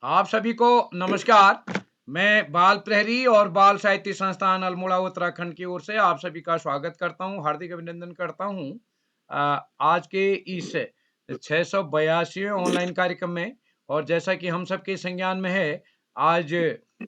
आप सभी को नमस्कार। मैं बाल प्रहरी और बाल साहित्य संस्थान अल्मोड़ा उत्तराखंड की ओर से आप सभी का स्वागत करता हूँ, हार्दिक अभिनंदन करता हूँ। आज के इस 682वें ऑनलाइन कार्यक्रम में, और जैसा कि हम सबके संज्ञान में है, आज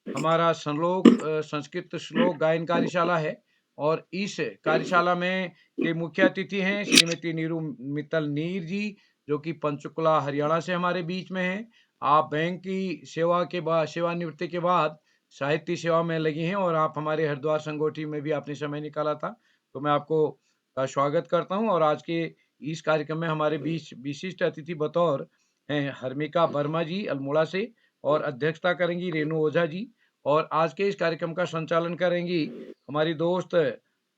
हमारा संस्कृत श्लोक गायन कार्यशाला है। और इस कार्यशाला में के मुख्य अतिथि हैं श्रीमती नीरू मित्तल नीर जी, जो कि पंचकुला हरियाणा से हमारे बीच में हैं। आप बैंक की सेवानिवृत्ति के बाद साहित्य सेवा में लगी हैं और आप हमारे हरिद्वार संगोष्ठी में भी आपने समय निकाला था, तो मैं आपको स्वागत करता हूं। और आज के इस कार्यक्रम में हमारे बीच विशिष्ट अतिथि बतौर हैं हर्मिका वर्मा जी अल्मोड़ा से, और अध्यक्षता करेंगी रेणु ओझा जी। और आज के इस कार्यक्रम का संचालन करेंगी हमारी दोस्त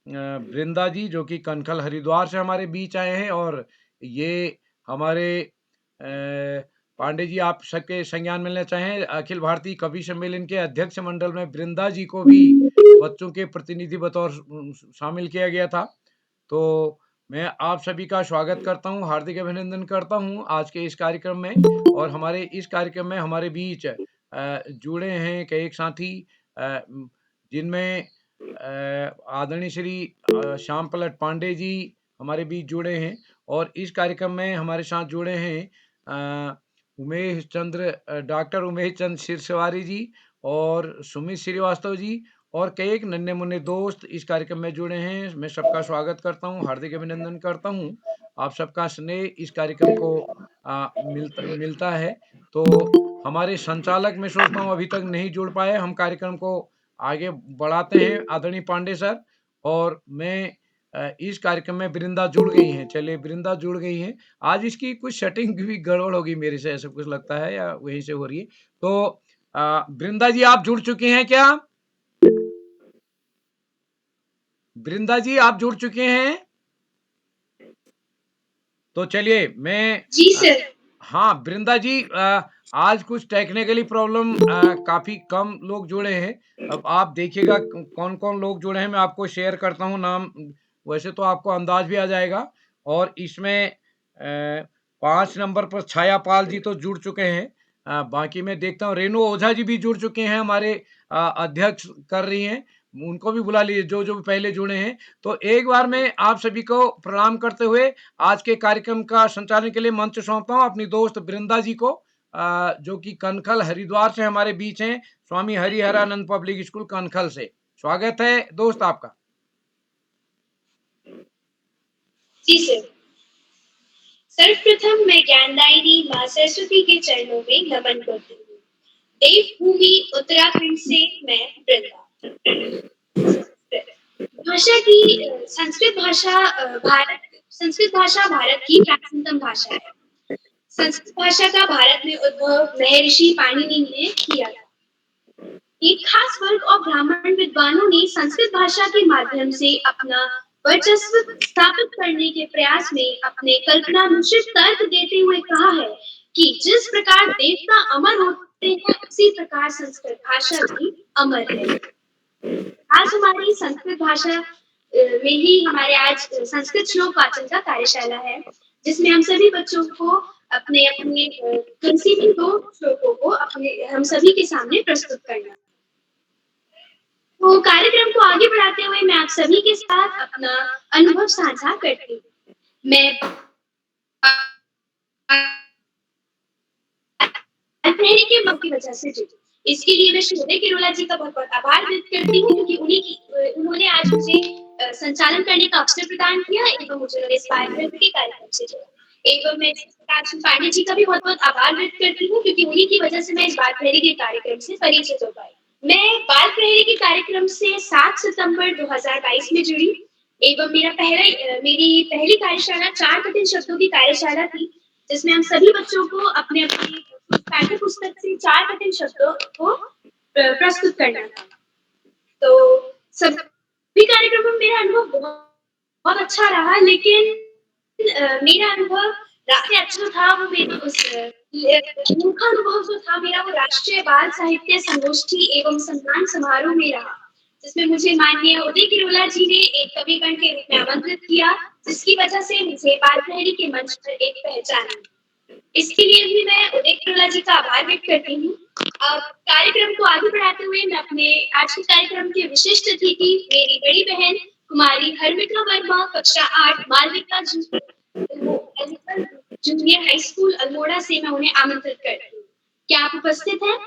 वृंदा जी, जो कि कनखल हरिद्वार से हमारे बीच आए हैं। और ये हमारे पांडे जी, आप सबके संज्ञान मिलना चाहें, अखिल भारतीय कवि सम्मेलन के अध्यक्ष मंडल में वृंदा जी को भी बच्चों के प्रतिनिधि बतौर शामिल किया गया था। तो मैं आप सभी का स्वागत करता हूं, हार्दिक अभिनंदन करता हूं आज के इस कार्यक्रम में। और हमारे इस कार्यक्रम में हमारे बीच जुड़े हैं कई एक साथी, जिनमें आदरणीय श्री श्याम पलट पांडे जी हमारे बीच जुड़े हैं। और इस कार्यक्रम में हमारे साथ जुड़े हैं डॉक्टर उमेश चंद सिरसवारी जी और सुमित श्रीवास्तव जी, और कई एक नन्हे मुन्ने दोस्त इस कार्यक्रम में जुड़े हैं। मैं सबका स्वागत करता हूं, हार्दिक अभिनंदन करता हूं। आप सबका स्नेह इस कार्यक्रम को मिलता है। तो हमारे संचालक, मैं सोचता हूं अभी तक नहीं जुड़ पाए, हम कार्यक्रम को आगे बढ़ाते हैं आदरणीय पांडे सर। और मैं इस कार्यक्रम में वृंदा जुड़ गई हैं, चलिए वृंदा जुड़ गई हैं। आज इसकी कुछ सेटिंग भी गड़बड़ होगी मेरे से, ऐसा कुछ लगता है, या वहीं से हो रही है। तो वृंदा जी, आप जुड़ चुके हैं क्या? वृंदा जी, आप जुड़ चुके हैं? तो चलिए मैं जी सर। हाँ वृंदा जी, आज कुछ टेक्निकली प्रॉब्लम, काफी कम लोग जुड़े हैं। अब आप देखिएगा कौन कौन लोग जुड़े हैं, मैं आपको शेयर करता हूँ नाम। वैसे तो आपको अंदाज भी आ जाएगा। और इसमें 5 नंबर पर छाया पाल जी तो जुड़ चुके हैं। बाकी मैं देखता हूँ रेणु ओझा जी भी जुड़ चुके हैं, हमारे अध्यक्ष कर रही हैं। उनको भी बुला लीजिए जो जो पहले जुड़े हैं। तो एक बार मैं आप सभी को प्रणाम करते हुए आज के कार्यक्रम का संचालन के लिए मंच सौंपता हूँ अपनी दोस्त वृंदा जी को, जो कि कनखल हरिद्वार से हमारे बीच हैं, स्वामी हरिहरानंद पब्लिक स्कूल कनखल से। स्वागत है दोस्त आपका। जी सर। सर्वप्रथम मैं ज्ञानदायिनी माँ सरस्वती के चरणों में नमन करती हूँ। देवभूमि उत्तराखंड से मैं वृंदा। भाषा की संस्कृत भाषा भारत की प्राचीनतम भाषा है। संस्कृत भाषा का भारत में उद्भव महर्षि पाणिनि ने किया था। एक खास वर्ग और ब्राह्मण विद्वानों ने संस्कृत भाषा के माध्यम से अपना वर्चस्व स्थापित करने के प्रयास में अपने कल्पनानुसार तर्क देते हुए कहा है कि जिस प्रकार देवता अमर होते हैं उसी प्रकार संस्कृत भाषा भी अमर है। आज हमारी संस्कृत भाषा में ही हमारे आज संस्कृत श्लोक वाचन का कार्यशाला है, जिसमें हम सभी बच्चों को अपने अपने कंसीविंग 2 श्लोकों को हम सभी के सामने प्रस्तुत करना। तो कार्यक्रम को आगे बढ़ाते हुए मैं आप सभी के साथ अपना अनुभव साझा करती हूँ। मैं बालप्रहरी के मत की वजह से जुड़ी। इसके लिए मैं श्री उदय किरोला जी का बहुत-बहुत आभार व्यक्त करती हूँ, क्योंकि उन्होंने आज मुझे संचालन करने का अवसर प्रदान किया एवं मुझे इस बालप्रहरी के कार्यक्रम से जोड़ा। एवं मैं प्रकाश पांडे जी का भी बहुत-बहुत आभार व्यक्त करती हूँ, क्योंकि उन्हीं की वजह से मैं इस बालप्रहरी के कार्यक्रम से परिचित हो पाई। मैं बालप्रहरी के कार्यक्रम से 7 सितंबर 2022 में जुड़ी एवं मेरी पहली कार्यशाला 4 कठिन शब्दों की कार्यशाला थी, जिसमें हम सभी बच्चों को अपने-अपने पाठ्य पुस्तक से 4 कठिन शब्दों को प्रस्तुत करना था। तो सभी कार्यक्रमों में मेरा अनुभव बहुत अच्छा रहा, लेकिन मेरा अनुभव सबसे अच्छा था वो मेरा अनोखा अनुभव जो था मेरा, वो राष्ट्रीय बाल साहित्य संगोष्ठी एवं सम्मान समारोह में रहा, जिसमें मुझे माननीय उदय किरोला जी ने एक कविगण के रूप में आमंत्रित किया, जिसकी वजह से मुझे बालप्रहरी के मंच पर एक पहचान मिली। इसके लिए भी मैं उदय किरोला जी का आभार व्यक्त करती हूँ। कार्यक्रम को आगे बढ़ाते हुए मैं अपने आज के कार्यक्रम के विशिष्ट अतिथि मेरी बड़ी बहन कुमारी हर्मिका वर्मा कक्षा 8 Malvika junior high school Almora से मैं उन्हें आमंत्रित करती हूँ। क्या आप उपस्थित हैं?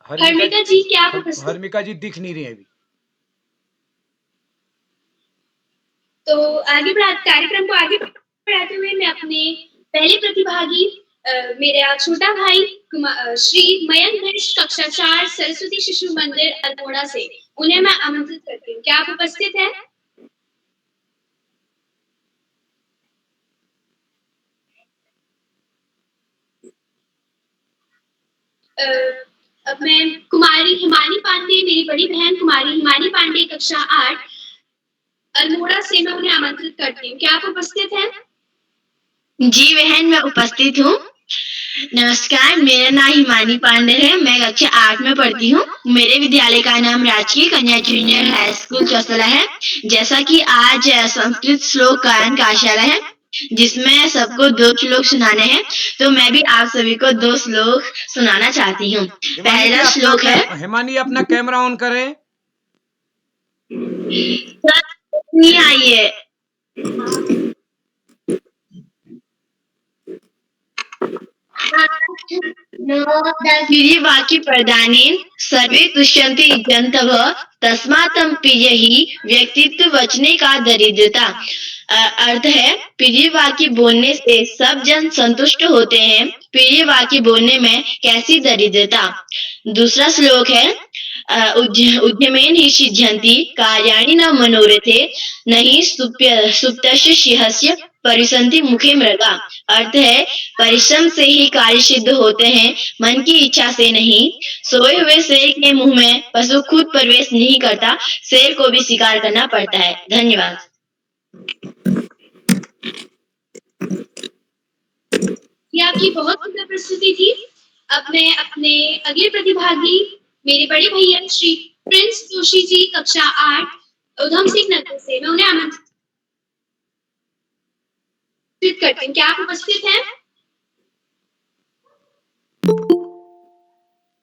हर्मिका जी, क्या आप उपस्थित? हर्मिका जी दिख नहीं रही है अभी। तो कार्यक्रम को आगे बढ़ाते हुए मैं अपने पहले प्रतिभागी मेरा छोटा भाई श्री मयंक मिश्र कक्षा 4 सरस्वती शिशु मंदिर अल्मोड़ा से उन्हें मैं आमंत्रित करती हूँ। क्या आप उपस्थित हैं? अब मैं कुमारी हिमानी पांडे मेरी बड़ी बहन कुमारी हिमानी पांडे कक्षा 8 अल्मोड़ा से मैं उन्हें आमंत्रित करती हूँ। क्या आप उपस्थित हैं? जी बहन, मैं उपस्थित हूँ। नमस्कार, मेरा नाम हिमानी पांडे है। मैं कक्षा 8 में पढ़ती हूँ। मेरे विद्यालय का नाम राजकीय कन्या जूनियर हाई स्कूल चौसला है। जैसा कि आज संस्कृत श्लोक गायन कार्यशाला है जिसमें सबको 2 श्लोक सुनाने हैं, तो मैं भी आप सभी को 2 श्लोक सुनाना चाहती हूँ। पहला श्लोक है। हिमानी अपना कैमरा ऑन करें। नहीं आइए। वाक्य प्रदानेन सर्वे तुष्यन्ते जन्तवः तस्मात् पियहि व्यक्तित्व वचने का दरिद्रता। अर्थ है प्रिय वाक्य बोलने से सब जन संतुष्ट होते हैं, प्रिय वाक्य बोलने में कैसी दरिद्रता। दूसरा श्लोक है उद्यमेन हि सिद्ध्यन्ति कार्याणि न मनोरथे नहि सुप्तस्य सिंहस्य परिसन्ति मुखे मृगा। अर्थ है परिश्रम से ही कार्य सिद्ध होते हैं, मन की इच्छा से नहीं। सोए हुए शेर के मुंह में पशु खुद प्रवेश नहीं करता, शेर को भी शिकार करना पड़ता है। धन्यवाद। ये आपकी बहुत सुंदर प्रस्तुति थी। अब मैं अपने अगले प्रतिभागी मेरे बड़े भैया श्री प्रिंस जोशी जी कक्षा 8 उधम सिंह नगर से मैं उन्हें आमंत्रित करती हूँ। क्या आप उपस्थित हैं?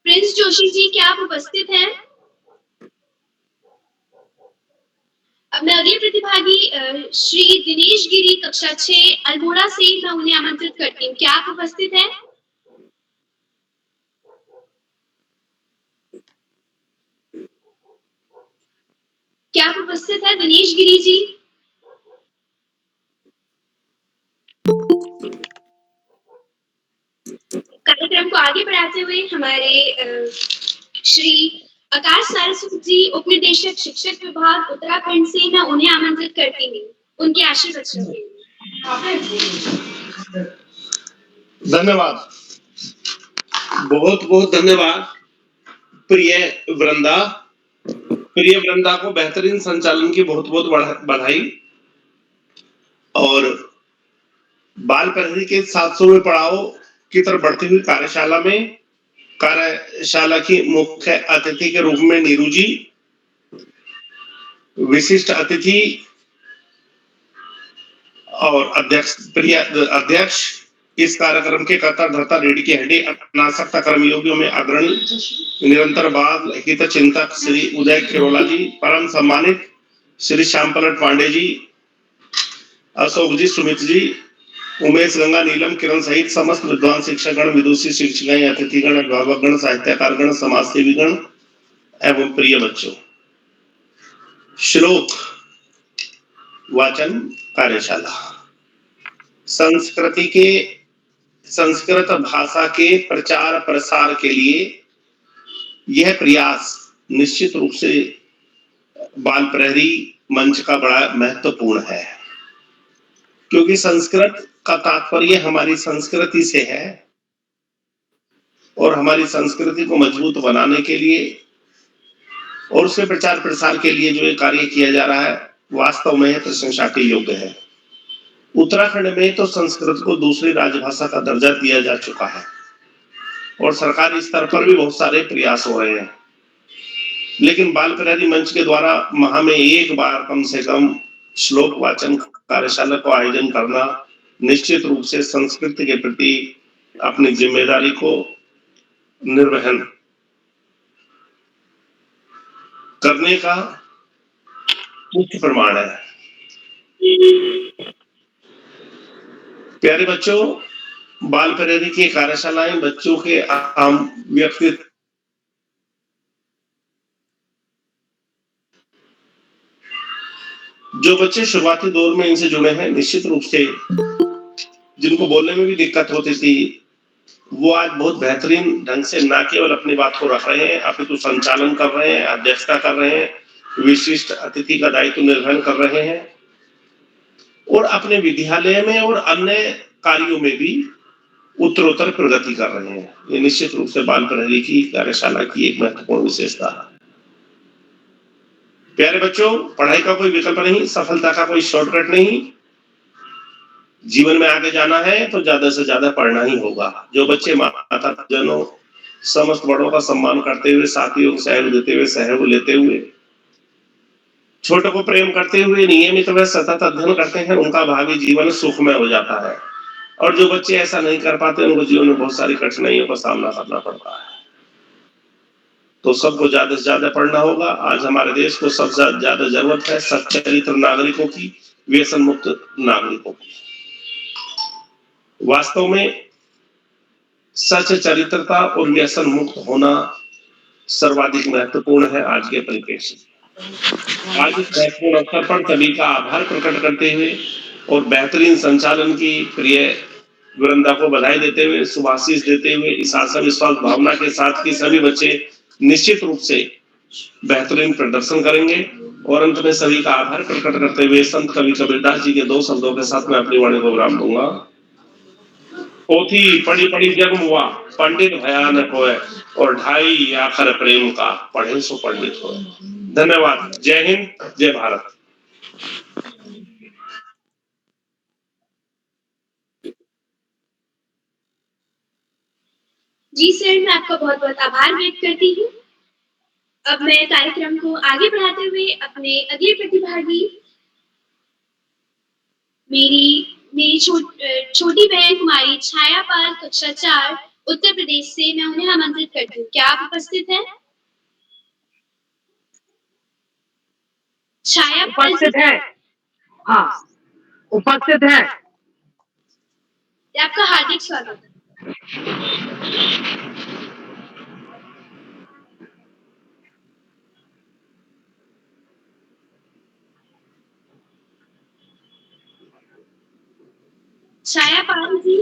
प्रिंस जोशी जी, क्या आप उपस्थित हैं? अब मैं अगले प्रतिभागी श्री दिनेश गिरी कक्षा 6 अल्मोड़ा से मैं उन्हें आमंत्रित करती हूँ। क्या आप उपस्थित हैं? क्या आप उपस्थित हैं दिनेश गिरी जी? कार्यक्रम को आगे बढ़ाते हुए हमारे श्री आकाश सारस्वत जी उप निदेशक शिक्षक विभाग उत्तराखंड से मैं उन्हें आमंत्रित करती हूँ उनके आशीर्वचनों के लिए। धन्यवाद, बहुत बहुत धन्यवाद प्रिय वृंदा को बेहतरीन संचालन की बहुत बहुत बधाई। और बाल प्रहरी के 700वें पड़ाव की तरफ बढ़ती हुई कार्यशाला की मुख्य अतिथि के रूप में नीरू जी, विशिष्ट अतिथि और अध्यक्ष इस कार्यक्रम के कर्ता धर्ता रेडी की हड्डी अनासक्ता कर्मयोगियों में अग्रणी निरंतर बाल हित चिंतक श्री उदय किरोला जी, परम सम्मानित श्री श्यामपलट पांडे जी, अशोक जी, सुमित जी, उमेश, गंगा, नीलम, किरण सहित समस्त विद्वान शिक्षकगण, विदुषी शिक्षिकाएं, अतिथिगण, अभिभावकगण, साहित्यकारगण, समाजसेवीगण एवं प्रिय बच्चों, श्लोक वाचन कार्यशाला। संस्कृत भाषा के प्रचार प्रसार के लिए यह प्रयास निश्चित रूप से बाल प्रहरी मंच का बड़ा महत्वपूर्ण है, क्योंकि संस्कृत का तात्पर्य हमारी संस्कृति से है और हमारी संस्कृति को मजबूत बनाने के लिए और उसके प्रचार प्रसार के लिए जो ये कार्य किया जा रहा है वास्तव में प्रशंसा के योग्य है। उत्तराखंड में तो संस्कृत को दूसरी राजभाषा का दर्जा दिया जा चुका है और सरकारी स्तर पर भी बहुत सारे प्रयास हो रहे हैं, लेकिन बाल प्रहरी मंच के द्वारा माह में एक बार कम से कम श्लोक वाचन कार्यशाला को आयोजन करना निश्चित रूप से संस्कृति के प्रति अपनी जिम्मेदारी को निर्वहन करने का मुख्य प्रमाण है। प्यारे बच्चों, बाल प्रेरी की कार्यशालाएं बच्चों के आम व्यक्तित्व जो बच्चे शुरुआती दौर में इनसे जुड़े हैं, निश्चित रूप से जिनको बोलने में भी दिक्कत होती थी, वो आज बहुत बेहतरीन ढंग से ना केवल अपनी बात को रख रहे हैं, अपितु संचालन कर रहे हैं, अध्यक्षता कर रहे हैं, विशिष्ट अतिथि का दायित्व निर्वहन कर रहे हैं और अपने विद्यालय में और अन्य कार्यों में भी उत्तरोत्तर प्रगति कर रहे हैं। ये निश्चित रूप से बाल प्रहरी की कार्यशाला की एक महत्वपूर्ण विशेषता है। प्यारे बच्चों, पढ़ाई का कोई विकल्प नहीं, सफलता का कोई शॉर्टकट नहीं। जीवन में आगे जाना है तो ज्यादा से ज्यादा पढ़ना ही होगा। जो बच्चे माता जनों समस्त बड़ों का सम्मान करते हुए, साथियों को सहयोग देते हुए, सहयोग लेते हुए, छोटों को प्रेम करते हुए नियमित व सतत अध्ययन करते हैं, उनका भावी जीवन सुखमय हो जाता है। और जो बच्चे ऐसा नहीं कर पाते, उनको जीवन में बहुत सारी कठिनाइयों का सामना करना पड़ता है। तो सबको ज्यादा से ज्यादा पढ़ना होगा। आज हमारे देश को सबसे ज्यादा जरूरत है सच्चरित्र नागरिकों की, व्यसन मुक्त नागरिकों की। वास्तव में सच चरित्रता और व्यसन मुक्त होना सर्वाधिक महत्वपूर्ण है आज के परिप्रेक्ष्य में। आज इस महत्वपूर्ण अवसर पर सभी का आभार प्रकट करते हुए और बेहतरीन संचालन की प्रिय वृंदा को बधाई देते हुए, शुभाशीष देते हुए, इस आशा विश्वास भावना के साथ कि सभी बच्चे निश्चित रूप से बेहतरीन प्रदर्शन करेंगे और अंत में सभी का आभार प्रकट करते हुए संत कवि कबीरदास जी के 2 शब्दों के साथ मैं अपनी वाणी को विराम दूंगा। पोथी पढ़ी पढ़ी जग हुआ, पंडित भयानक होए और ढाई आखर प्रेम का, पढ़े सो पंडित होए। धन्यवाद। जय हिंद, जय भारत। जी सर, मैं आपका बहुत बहुत आभार व्यक्त करती हूँ। अब मैं कार्यक्रम को आगे बढ़ाते हुए अपने अगले प्रतिभागी मेरी छोटी बहन कुमारी छाया पाल, कक्षा 4, उत्तर प्रदेश से मैं उन्हें आमंत्रित करती हूँ। क्या आप उपस्थित हैं? छाया पाल उपस्थित है। हाँ, उपस्थित है। आपका हार्दिक स्वागत है। छाया पाल जी,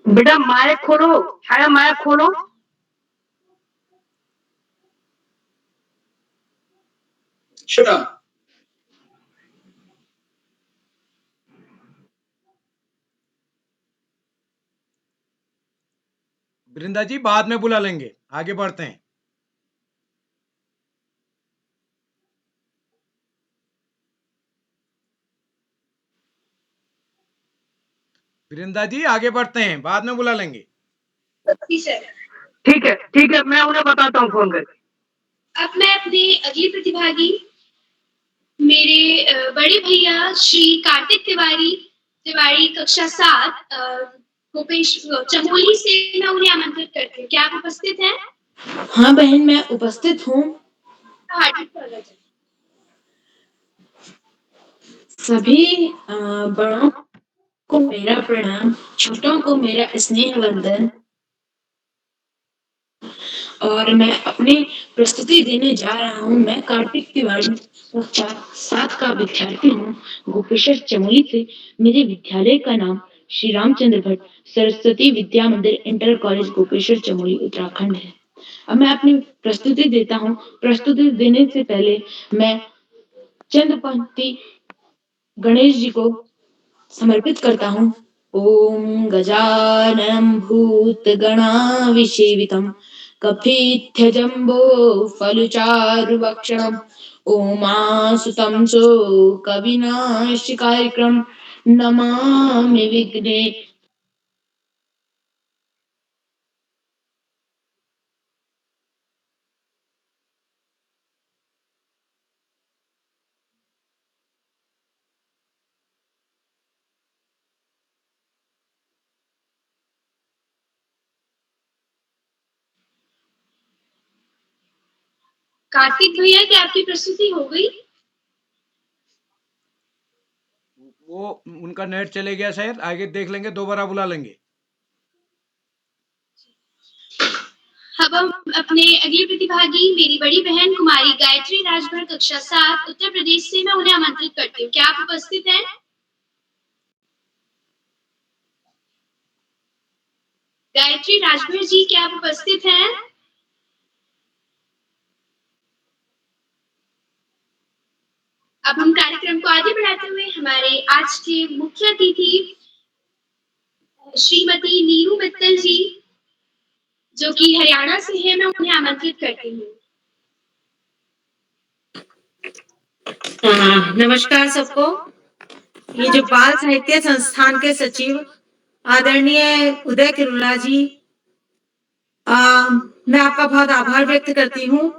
बेटा माइक खोलो, छाया माइक खोलो। वृंदा जी बाद में बुला लेंगे, आगे बढ़ते हैं। वृंदा जी आगे बढ़ते हैं, बाद में बुला लेंगे। जी सर। ठीक है, मैं उन्हें बताता हूँ फोन करके। अब मैं अपने अगले प्रतिभागी मेरे बड़े भैया श्री कार्तिक तिवारी कक्षा 7 भूपेश चमोली से मैं उन्हें आमंत्रित करती हूँ। क्या आप उपस्थित हैं? हाँ बहन, मैं उपस्थित हूँ। हार्दिक स्वागत है। सभी बड़ों को मेरा प्रणाम, छोटों को मेरा स्नेह वंदन। और मैं अपनी प्रस्तुति देने जा रहा हूँ। मैं कार्तिक तिवारी कक्षा 7 का विद्यार्थी हूँ, गोपेश्वर चमोली से। मेरे विद्यालय का नाम श्री रामचंद्र भट्ट सरस्वती विद्या मंदिर इंटर कॉलेज गोपेश्वर चमोली उत्तराखंड है। अब मैं अपनी प्रस्तुति देता हूँ। प्रस्तुति देने से पहले मैं चंद पंक्ति गणेश जी को समर्पित करता हूँ। ओम गजाननं भूतगणाविसेवितं कपित्थजम्बो फलचारुभक्षणम् उमासुतं शोकविनाशकारिक्रं नमामि विघ्ने कार्तिक भैया, क्या आपकी प्रस्तुति हो गई? वो उनका नेट चले गया शायद, आगे देख लेंगे, दोबारा बुला लेंगे। अब हम अपने अगले प्रतिभागी मेरी बड़ी बहन कुमारी गायत्री राजभर कक्षा 7 उत्तर प्रदेश से मैं उन्हें आमंत्रित करती हूँ। क्या आप उपस्थित हैं? गायत्री राजभर जी, क्या आप उपस्थित हैं? अब हम कार्यक्रम को आगे बढ़ाते हुए हमारे आज के मुख्य अतिथि श्रीमती नीरू मित्तल जी, जो कि हरियाणा से है, मैं उन्हें आमंत्रित करती हूँ। नमस्कार सबको। ये जो बाल साहित्य संस्थान के सचिव आदरणीय उदय किरोला जी, मैं आपका बहुत आभार व्यक्त करती हूँ।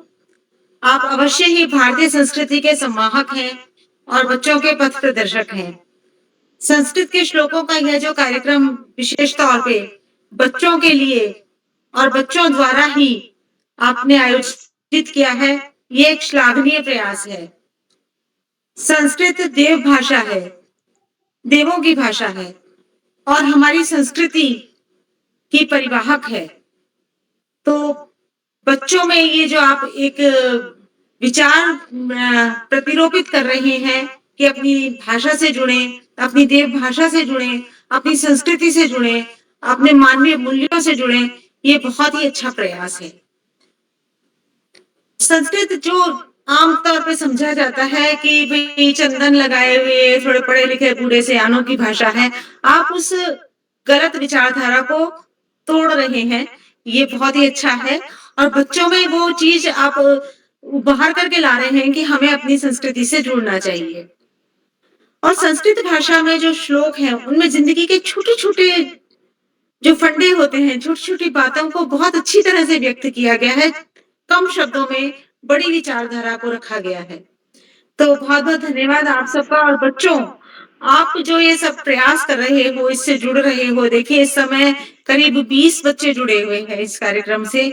आप अवश्य ही भारतीय संस्कृति के संवाहक हैं और बच्चों के पथ प्रदर्शक हैं। संस्कृत के श्लोकों का यह जो कार्यक्रम विशेष तौर पे बच्चों के लिए और बच्चों द्वारा ही आपने आयोजित किया है, ये एक श्लाघनीय प्रयास है। संस्कृत देव भाषा है, देवों की भाषा है और हमारी संस्कृति की परिवाहक है। तो बच्चों में ये जो आप एक विचार प्रतिरोपित कर रहे हैं कि अपनी भाषा से जुड़े, अपनी देव भाषा से जुड़े, अपनी संस्कृति से जुड़े, अपने मानवीय मूल्यों से जुड़े, ये बहुत ही अच्छा प्रयास है। संस्कृत जो आमतौर पे समझा जाता है कि भाई चंदन लगाए हुए थोड़े पढ़े लिखे बूढ़े सयानों की भाषा है, आप उस गलत विचारधारा को तोड़ रहे हैं। ये बहुत ही अच्छा है और बच्चों में वो चीज आप बाहर करके ला रहे हैं कि हमें अपनी संस्कृति से जुड़ना चाहिए। और संस्कृत भाषा में जो श्लोक हैं, उनमें जिंदगी के छोटे छोटे जो फंडे होते हैं, छोटी छोटी बातों को बहुत अच्छी तरह से व्यक्त किया गया है। कम शब्दों में बड़ी विचारधारा को रखा गया है। तो बहुत बहुत धन्यवाद आप सबका। और बच्चों, आप जो ये सब प्रयास कर रहे हो, इससे जुड़ रहे हो, देखिए इस समय करीब 20 बच्चे जुड़े हुए हैं इस कार्यक्रम से।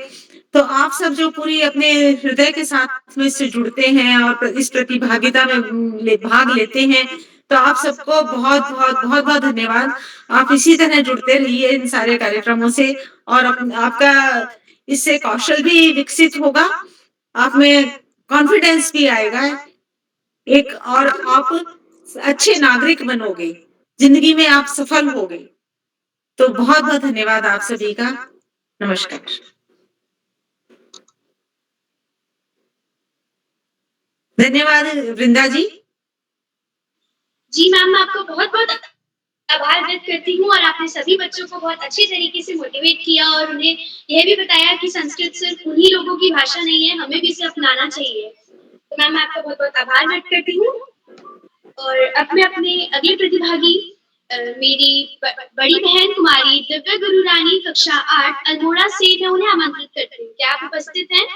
तो आप सब जो पूरी अपने हृदय के साथ में इससे जुड़ते हैं और इस प्रतिभागिता में भाग लेते हैं, तो आप सबको बहुत बहुत बहुत बहुत धन्यवाद। आप इसी तरह जुड़ते रहिए इन सारे कार्यक्रमों से और आपका इससे कौशल भी विकसित होगा, आप में कॉन्फिडेंस भी आएगा एक, और आप अच्छे नागरिक बनोगे, जिंदगी में आप सफल होगे। तो बहुत बहुत धन्यवाद आप सभी का। नमस्कार। धन्यवाद वृंदा जी। जी मैम, मैं आपको बहुत बहुत आभार व्यक्त करती हूँ और आपने सभी बच्चों को बहुत अच्छे तरीके से मोटिवेट किया और उन्हें यह भी बताया कि संस्कृत सिर्फ उन्हीं लोगों की भाषा नहीं है, हमें भी इसे अपनाना चाहिए। तो मैम, मैं आपका बहुत बहुत आभार व्यक्त करती हूँ। और अब मैं अपने अगले प्रतिभागी मेरी बड़ी बहन कुमारी दिव्या गुरु रानी कक्षा 8 अल्मोड़ा से मैं उन्हें आमंत्रित करती हूँ। क्या आप उपस्थित हैं?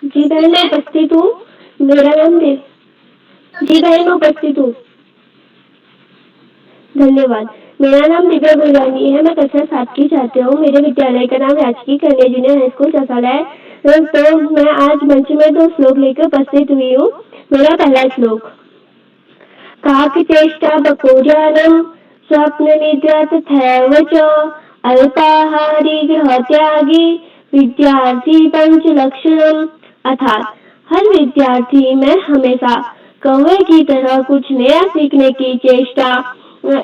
जी बहन, मैं उपस्थित हूँ। मेरा नाम जी बहन, मैं उपस्थित हूँ। धन्यवाद। मेरा नाम दिव्या गुररानी है। मैं कक्षा 7 की छात्र हूँ। मेरे विद्यालय का नाम राजकीय कन्या जूनियर हाई स्कूल चौसाला है। तो मैं आज मंच में 2 श्लोक लेकर उपस्थित हुई हूँ। मेरा पहला श्लोक, काक चेष्टा बकोजानम स्वप्न निद्रा तथैव च अल्पाहारी गृह त्यागी विद्यार्थी पंच लक्षणम। अर्थात हर विद्यार्थी में हमेशा कौवे की तरह कुछ नया सीखने की चेष्टा,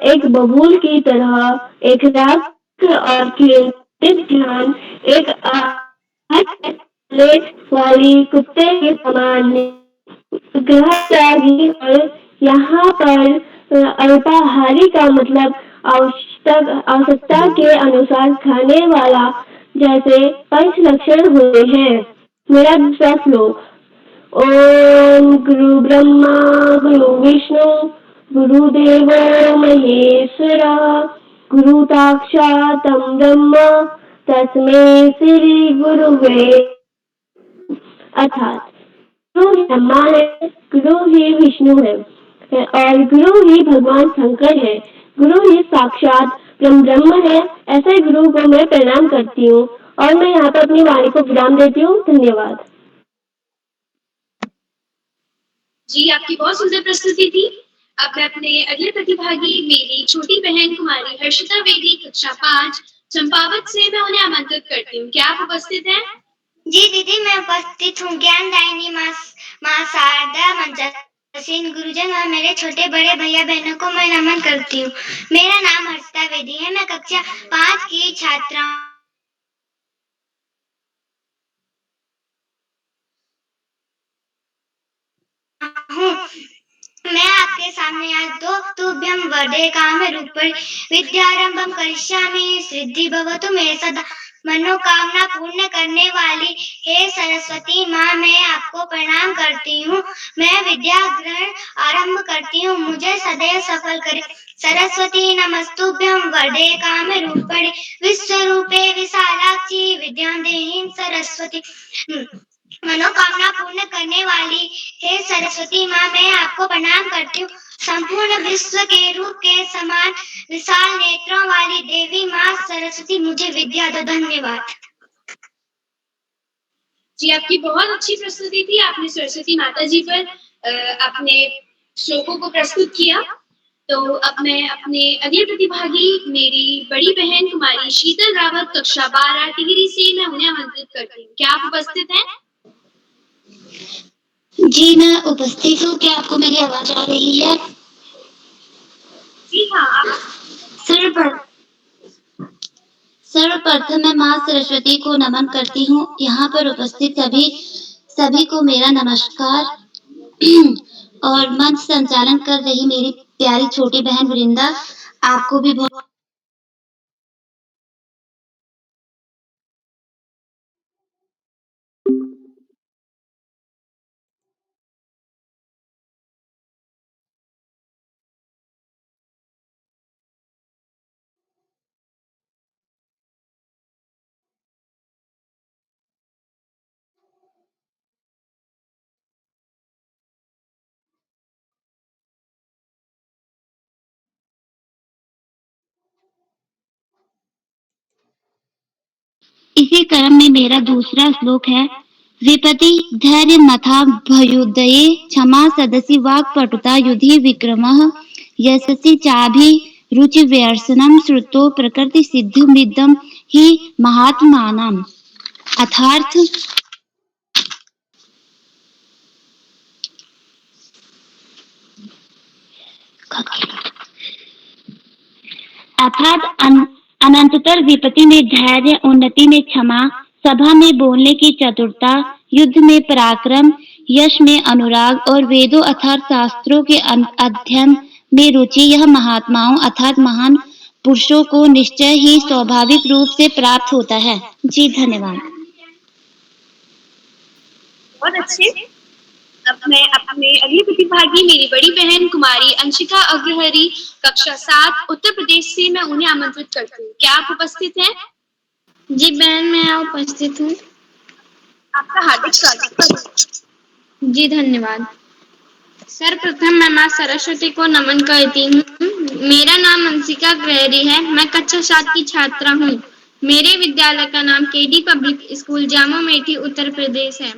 एक बबूल की तरह एक राग और केंद्रित ध्यान, एक वाली कुत्ते के समान ग्रह त्यागी। और यहाँ पर अल्पाहारी का मतलब आवश्यकता के अनुसार खाने वाला, जैसे पंच लक्षण होते हैं। मेरा दूसरा श्लोक, ओम गुरु ब्रह्मा गुरु विष्णु गुरुदेवो महेश्वरा गुरु साक्षात् ब्रह्म तस्मै श्री गुरुवे। अर्थात गुरु ब्रह्मा है, गुरु ही विष्णु है और गुरु ही भगवान शंकर है, गुरु ही साक्षात ब्रह्म है, ऐसे गुरु को मैं प्रणाम करती हूँ और मैं यहाँ पर अपनी वाणी को विराम देती हूँ। धन्यवाद। जी, आपकी बहुत सुंदर प्रस्तुति थी। अब मैं अपने अगले प्रतिभागी मेरी छोटी बहन कुमारी हर्षिता वेदी कक्षा 5 चंपावत से मैं उन्हें आमंत्रित करती हूँ। क्या आप उपस्थित हैं? जी दीदी, मैं उपस्थित हूँ। ज्ञानदायिनी माँ शारदा मंचासीन गुरुजन और मेरे छोटे बड़े भैया बहनों को मैं नमन करती हूँ। मेरा नाम हर्षिता वेदी है। मैं कक्षा 5 की छात्रा हूँ। मैं आपके सामने आज दो तुभ्यं वरदे कामरूपिणी विद्यारंभं करिष्यामि सिद्धि भवतु मे सदा। मनोकामना पूर्ण करने वाली हे सरस्वती माँ, मैं आपको प्रणाम करती हूँ। मैं विद्या ग्रहण आरंभ करती हूँ, मुझे सदैव सफल करे। सरस्वती नमस्तुभ्यं वरदे कामरूपिणी विश्वरूपे विशालाक्षी विद्यां देहि सरस्वती। मनोकामना पूर्ण करने वाली हे सरस्वती माँ, मैं आपको प्रणाम करती हूँ। संपूर्ण विश्व के रूप के समान विशाल नेत्रों वाली देवी माँ सरस्वती, मुझे विद्या दो। धन्यवाद। जी, आपकी बहुत अच्छी प्रस्तुति थी। आपने सरस्वती माता जी पर अपने श्लोकों को प्रस्तुत किया। तो अब मैं अपने अगले प्रतिभागी मेरी बड़ी बहन कुमारी शीतल रावत कक्षा 12 टिहरी से मैं उन्हें आमंत्रित करती हूँ। क्या आप उपस्थित हैं? जी, मैं उपस्थित हूँ। क्या आपको मेरी आवाज आ रही है? जी हाँ। सर्वप्रथम मैं माँ सरस्वती को नमन करती हूँ। यहाँ पर उपस्थित सभी को मेरा नमस्कार। और मंच संचालन कर रही मेरी प्यारी छोटी बहन वृंदा, आपको भी बहुत इसी क्रम में मेरा दूसरा श्लोक है। विपति धैर्य मथा भयोदये क्षमा सदसि वाक्पटुता युधि विक्रमः यशसि चाभि रुचि व्यसनम श्रुतो प्रकृति सिद्धिमिदं हि महात्मानाम्। अर्थात अनंततर विपत्ति में धैर्य, उन्नति में क्षमा, सभा में बोलने की चतुरता, युद्ध में पराक्रम, यश में अनुराग और वेदों अर्थात शास्त्रों के अध्ययन में रुचि, यह महात्माओं अर्थात महान पुरुषों को निश्चय ही स्वाभाविक रूप से प्राप्त होता है। जी धन्यवाद। बहुत अच्छे। अब मैं अपने अगली प्रतिभागी मेरी बड़ी बहन कुमारी अंशिका अग्रहरी कक्षा 7 उत्तर प्रदेश से मैं उन्हें आमंत्रित करती हूँ। क्या आप उपस्थित हैं? जी बहन, मैं उपस्थित हूँ। आपका हार्दिक स्वागत। जी धन्यवाद। सर्वप्रथम मैं माँ सरस्वती को नमन करती हूँ। मेरा नाम अंशिका अग्रहरी है। मैं कक्षा 7 की छात्रा हूँ। मेरे विद्यालय का नाम केडी पब्लिक स्कूल जामो मेठी उत्तर प्रदेश है।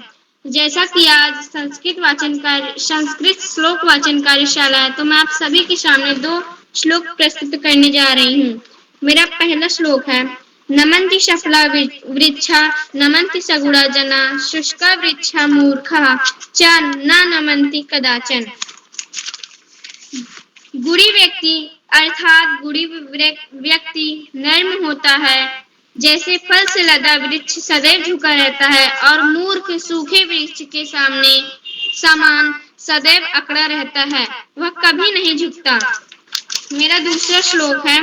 जैसा कि आज संस्कृत श्लोक वाचन कार्यशाला है, तो मैं आप सभी के सामने 2 श्लोक प्रस्तुत करने जा रही हूँ। मेरा पहला श्लोक है। नमन्ति सफला वृक्षा नमन्ति सगुणा जना शुष्का वृक्षा मूर्खा च न नमन्ति कदाचन। गुड़ी व्यक्ति अर्थात गुड़ी व्यक्ति नर्म होता है, जैसे फल से लदा वृक्ष सदैव झुका रहता है और मूर्ख सूखे वृक्ष के समान सदैव अकड़ा रहता है, वह कभी नहीं झुकता। मेरा दूसरा श्लोक है।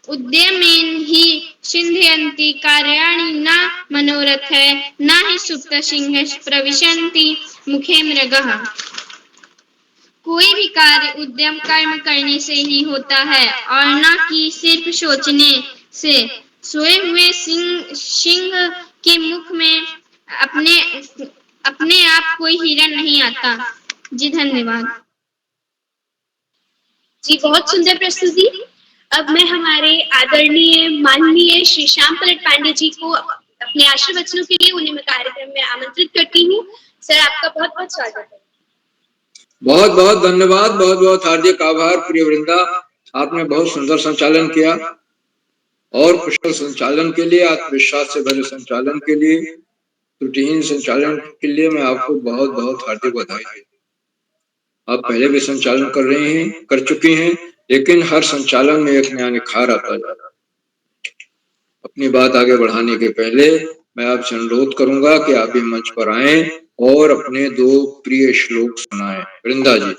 उद्यमेन हि सिद्ध्यन्ति कार्याणि न मनोरथै न हि सुप्त सिंह प्रविशन्ति मुखे मृगः। कोई भी कार्य उद्यम कर्म करने से ही होता है और न कि सिर्फ सोचने से। सोए हुए सिंह के मुख में अपने आप कोई हिरन नहीं आता। जी धन्यवाद। जी बहुत सुंदर प्रस्तुति। अब मैं हमारे आदरणीय माननीय श्री श्याम पलट पांडे जी को अपने आशीर्वचनों के लिए उन्हें मैं कार्यक्रम में आमंत्रित करती हूँ। सर, आपका बहुत बहुत स्वागत है। बहुत बहुत धन्यवाद, बहुत बहुत हार्दिक आभार प्रिय वृंदा, आपने बहुत सुंदर संचालन किया और कुशल संचालन के लिए, आत्मविश्वास से भरे संचालन के लिए, त्रुटिहीन संचालन के लिए मैं आपको बहुत बहुत हार्दिक बधाई देता हूं। आप पहले भी संचालन कर चुकी हैं, लेकिन हर संचालन में एक नया निखार आता जा रहा है। अपनी बात आगे बढ़ाने के पहले मैं आपसे अनुरोध करूंगा कि आप भी मंच पर आएं और अपने 2 प्रिय श्लोक सुनाएं। वृंदा जी।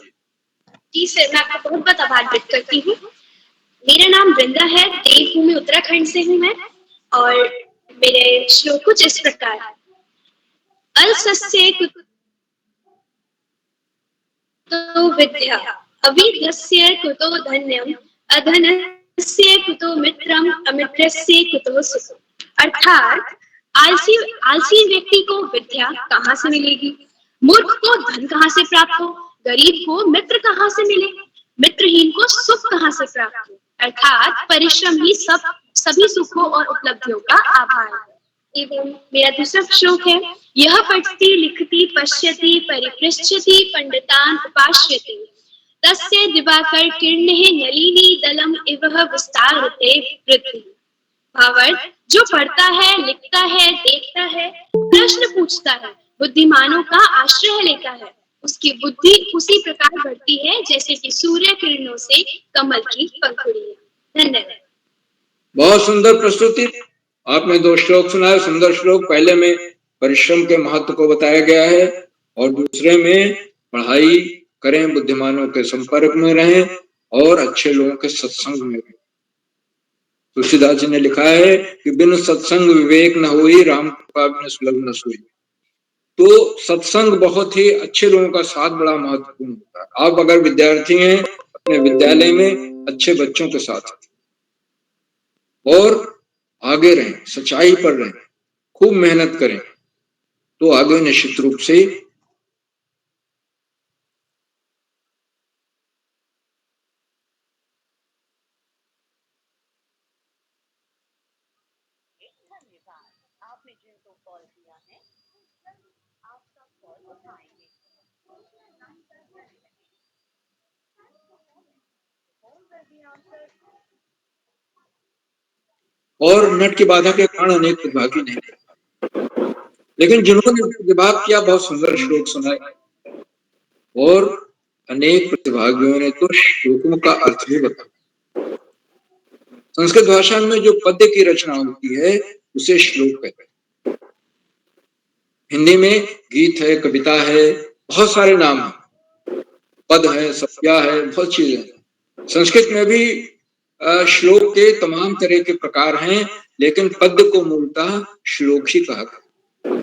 जी सर, मैं आपका बहुत बहुत आभार व्यक्त करती हूँ। मेरा नाम वृंदा है, देवभूमि उत्तराखंड से हूँ मैं, और मेरे श्लोक कुछ इस प्रकार है। अल्सस्य कुतो विद्या, अविद्यस्य कुतो धन्यम, अधनस्य कुतो मित्रम, अमित्रस्य कुतो सुखम। अर्थात आलसी व्यक्ति को विद्या कहाँ से मिलेगी, मूर्ख को धन कहाँ से प्राप्त हो, गरीब को मित्र कहाँ से मिले, मित्रहीन को सुख कहाँ से प्राप्त हो। अर्थात परिश्रम ही सभी सुखों और उपलब्धियों का आधार है। एवं मेरा दूसरा श्लोक है, यह पठति लिखति पश्यति परिपृच्छति पंडितान उपास्यति, तस्य दिवाकर किरणेः नलिनी दलम इवह विस्तारते वृद्धि। भावार्थ, जो पढ़ता है, लिखता है, देखता है, प्रश्न पूछता है, बुद्धिमानों का आश्रय लेता है, उसकी बुद्धि उसी प्रकार बढ़ती है जैसे कि सूर्य किरणों से कमल की पंखुड़ियां। धन्यवाद। बहुत सुंदर प्रस्तुति, आपने 2 श्लोक सुनाए, सुंदर श्लोक। पहले में परिश्रम के महत्व को बताया गया है और दूसरे में पढ़ाई करें, बुद्धिमानों के संपर्क में रहें और अच्छे लोगों के सत्संग में रहें। तुलसीदास जी ने लिखा है कि बिन सत्संग विवेक न होई, राम कृपा बिन सुलभ न सोई। तो सत्संग बहुत ही अच्छे लोगों का साथ बड़ा महत्वपूर्ण होता है। आप अगर विद्यार्थी हैं, अपने विद्यालय में अच्छे बच्चों के साथ और आगे रहें, सच्चाई पर रहें, खूब मेहनत करें, तो आगे निश्चित रूप से और नट की बाधा के कारण अनेक प्रतिभागी नहीं, लेकिन जिन्होंने प्रतिभाग किया, बहुत सुंदर श्लोक सुनाए और अनेक प्रतिभागियों ने तो श्लोकों का अर्थ भी बताया। संस्कृत भाषा में जो पद्य की रचना होती है उसे श्लोक कहते हैं। हिंदी में गीत है, कविता है, बहुत सारे नाम हैं, पद है, सत्या है, बहुत चीजें हैं। संस्कृत में भी श्लोक के तमाम तरह के प्रकार हैं, लेकिन पद्य को मूलतः श्लोक ही कहा गया।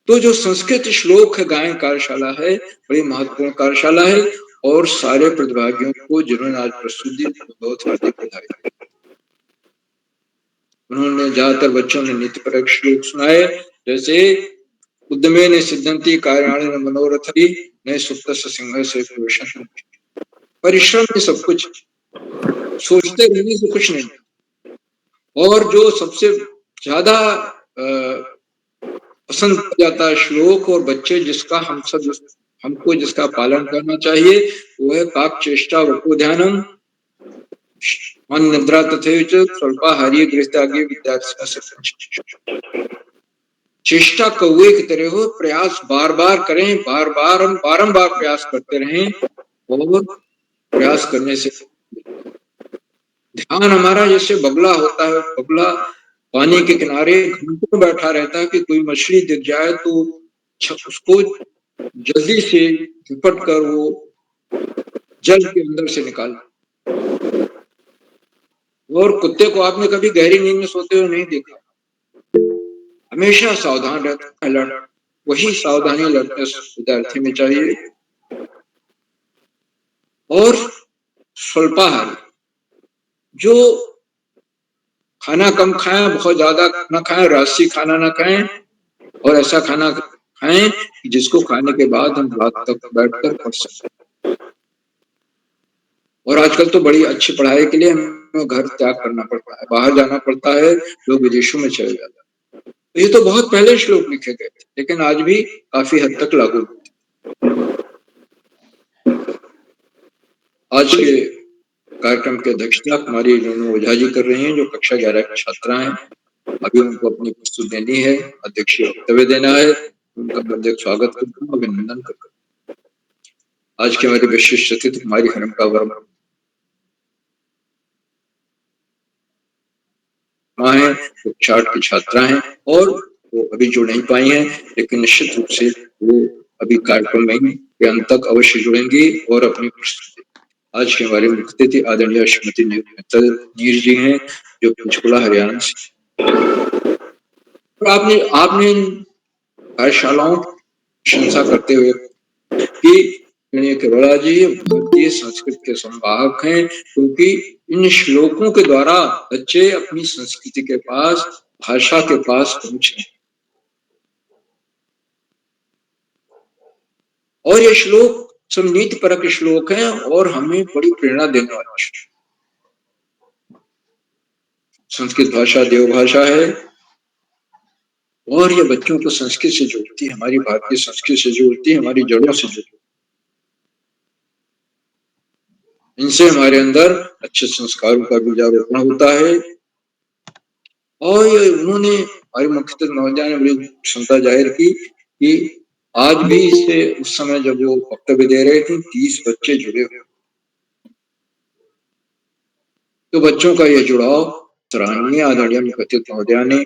तो जो संस्कृत श्लोक गायन कार्यशाला है, बड़ी महत्वपूर्ण कार्यशाला है और सारे प्रतिभागियों को जिन्होंने आज प्रस्तुति दी, बहुत हार्दिक बधाई। उन्होंने ज्यादातर बच्चों ने नीतिपरक श्लोक सुनाए, जैसे उद्यमे ने सिद्धंती कार्याणि न मनोरथि न सुप्तस्य सिंह से पुरुषं। परिश्रम में सब कुछ, सोचते रहने से कुछ नहीं। और जो सबसे ज्यादा पसंद किया जाता है श्लोक और बच्चे जिसका हमको जिसका पालन करना चाहिए, वो है काक चेष्टा वको ध्यानम मन निद्रा तथैच स्वल्पाहारी गृहत्यागी विद्यार्थी। चेष्टा कौवे की तरह हो, प्रयास बार बार करें, बारंबार प्रयास करते रहें और प्रयास करने से ध्यान हमारा जैसे बगुला होता है, बगुला पानी के किनारे घंटों बैठा रहता है कि कोई मछली दिख जाए तो उसको जल्दी से झपट कर वो जल के अंदर से निकाल। और कुत्ते को आपने कभी गहरी नींद में सोते हुए नहीं देखा, हमेशा सावधान रहता है, वही सावधानी लड़के विद्यार्थी में चाहिए। और स्वल्पाहारी, जो खाना कम खाएं, बहुत ज्यादा न खाएं, राशि खाना ना खाएं और ऐसा खाना खाएं जिसको खाने के बाद हम रात तक बैठकर पढ़ सकें। और आजकल तो बड़ी अच्छी पढ़ाई के लिए हमें घर त्याग करना पड़ता है, बाहर जाना पड़ता है, लोग विदेशों में चले जाते हैं। तो ये तो बहुत पहले श्लोक लिखे गए थे, लेकिन आज भी काफी हद तक लागू होते हैं। आज के कार्यक्रम की अध्यक्षता हमारी रेणु ओझा जी कर रही हैं, जो कक्षा 11 की छात्रा हैं। अभी उनको अपनी प्रस्तुति देनी है, अध्यक्षीय वक्तव्य देना है। उनका हार्दिक स्वागत करता हूँ, अभिनंदन करता हूँ। आज के हमारे विशिष्ट अतिथि हमारी हरमका वर्मा हैं, वो 60 की छात्रा हैं और वो अभी जुड़ नहीं पाई हैं, लेकिन निश्चित रूप से वो अभी कार्यक्रम में के अंत तक अवश्य जुड़ेंगी और अपनी प्रस्तुति। आज के हमारे मुख्य अतिथि आदरणीय श्रीमती नीर जी हैं, जो पंचकुला हरियाणा से। और आपने इन कार्यशालाओं की प्रशंसा करते हुए कि केरोला जी भारतीय संस्कृत के संवाहक हैं, क्योंकि इन श्लोकों के द्वारा बच्चे अपनी संस्कृति के पास, भाषा के पास पहुंचे। और ये श्लोक सब नीति परक श्लोक हैं और हमें बड़ी प्रेरणा देने वाले श्लोक। संस्कृत भाषा देव भाषा है और ये बच्चों को संस्कृत से जोड़ती है, हमारी भारतीय संस्कृति से जोड़ती है, हमारी जड़ों से जोड़ती है। इनसे हमारे अंदर अच्छे संस्कारों का बीजारोपण होता है। और उन्होंने हमारे मुख्य महोदय ने बड़ी क्षमता जाहिर की कि आज भी इससे उस समय जब वो वक्तव्य दे रहे थे 30 बच्चे जुड़े हुए। तो बच्चों का ये जुड़ाव सराहनीय। आदरणीय मुख्य महोदय ने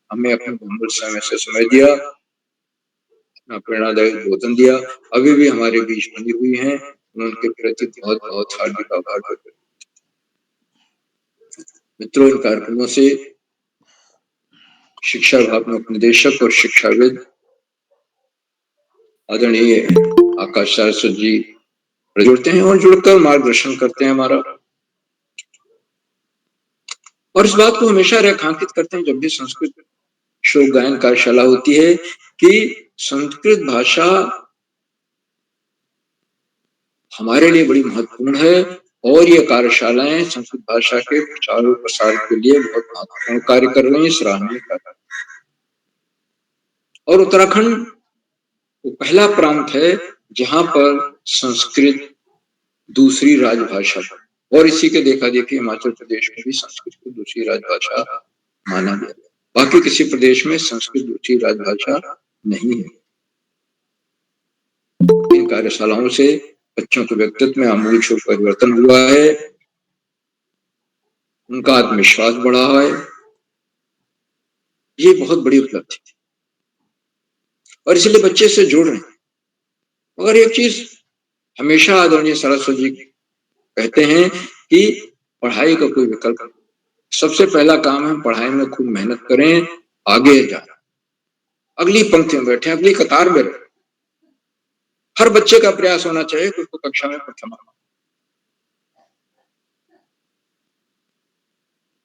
हमें अपने बहुमूल्य समय से समय दिया, अपना प्रेरणादायक बोधन दिया। अभी भी हमारे बीच बनी हुई हैं, उनके प्रति बहुत बहुत हार्दिक आभार करते हैं। मित्रों, इन कार्यक्रमों से शिक्षा विभाग में उपनिदेशक और शिक्षाविद आदरणीय आकाश सरस्वत जी जुड़ते हैं और जुड़कर मार्गदर्शन करते हैं हमारा। और इस बात को हमेशा रेखांकित करते हैं जब भी संस्कृत श्लोक गायन कार्यशाला होती है कि संस्कृत भाषा हमारे लिए बड़ी महत्वपूर्ण है और ये कार्यशालाएं संस्कृत भाषा के प्रचार और प्रसार के लिए बहुत महत्वपूर्ण कार्य कर रही हैं, सराहनीय कार्य। और उत्तराखंड वो पहला प्रांत है जहां पर संस्कृत दूसरी राजभाषा, और इसी के देखा देखी हिमाचल प्रदेश में भी संस्कृत को दूसरी राजभाषा माना गया। बाकी किसी प्रदेश में संस्कृत दूसरी राजभाषा नहीं है। इन कार्यशालाओं से बच्चों के व्यक्तित्व में आमूलचूल परिवर्तन हुआ है, उनका आत्मविश्वास बढ़ा है। ये बहुत बड़ी उपलब्धि है और इसलिए बच्चे से जुड़ रहे हैं। मगर एक चीज हमेशा आदरणीय सरस्वत जी कहते हैं कि पढ़ाई का कोई विकल्प नहीं। सबसे पहला काम है पढ़ाई में खूब मेहनत करें, आगे जाए, अगली पंक्ति में बैठे, अगली कतार में रहे। हर बच्चे का प्रयास होना चाहिए कि उसको कक्षा में प्रथम आना।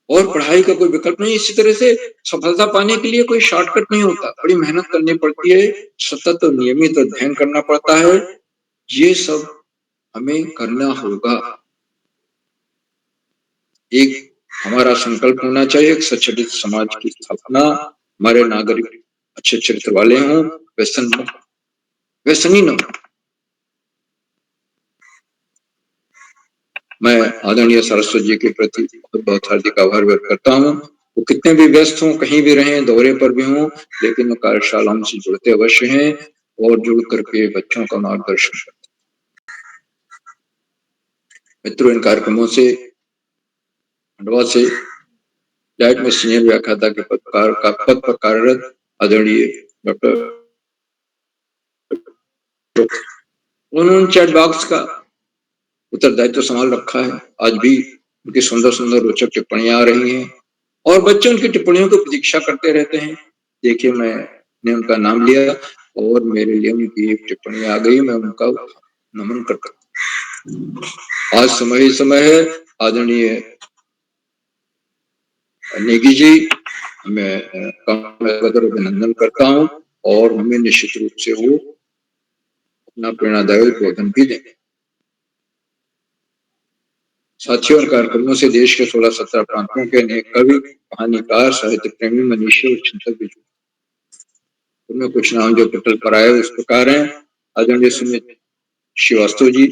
और पढ़ाई का कोई विकल्प नहीं। इसी तरह से सफलता पाने के लिए कोई शॉर्टकट नहीं होता, बड़ी मेहनत करनी पड़ती है, सतत और नियमित अध्ययन करना पड़ता है। ये सब हमें करना होगा। एक हमारा संकल्प होना चाहिए, एक सचलित समाज की स्थापना, हमारे नागरिक अच्छे चरित्र वाले हों, व्यसनी न हो। मैं आदरणीय सरस्वत जी के प्रति बहुत बहुत हार्दिक आभार व्यक्त करता हूँ। वो कितने भी व्यस्त हों, कहीं भी रहें, दौरे पर भी हों, लेकिन कार्यशालाओं से जुड़ते अवश्य हैं और जुड़ करके बच्चों का मार्गदर्शन करते हैं। मित्रों, इन कार्यक्रमों से खंडवा से डाइट में सीनियर व्याख्याता के पद पर कार्यरत आदरणीय डॉक्टर, उन्होंने चैट बॉक्स का उत्तरदायित्व संभाल रखा है। आज भी उनकी सुंदर सुंदर रोचक टिप्पणियां आ रही हैं और बच्चे उनकी टिप्पणियों की प्रतीक्षा करते रहते हैं। देखिए, मैंने उनका नाम लिया और मेरे लिए उनकी एक टिप्पणी आ गई, मैं उनका नमन करता हूँ। आज समय है आदरणीय नेगी जी, मैं अभिनंदन करता हूँ और हमें निश्चित रूप से वो अपना प्रेरणादायक बोधन भी देंगे। साथियों, इन कार्यक्रमों से देश के 16-17 प्रांतों के अनेक कवि, कहानीकार, साहित्य प्रेमी, मनीषी और चिंतक भी जुड़े। उनमें कुछ नाम जो पटल पर आए इस प्रकार हैं: आदरणीय सुमित श्रीवास्तव जी,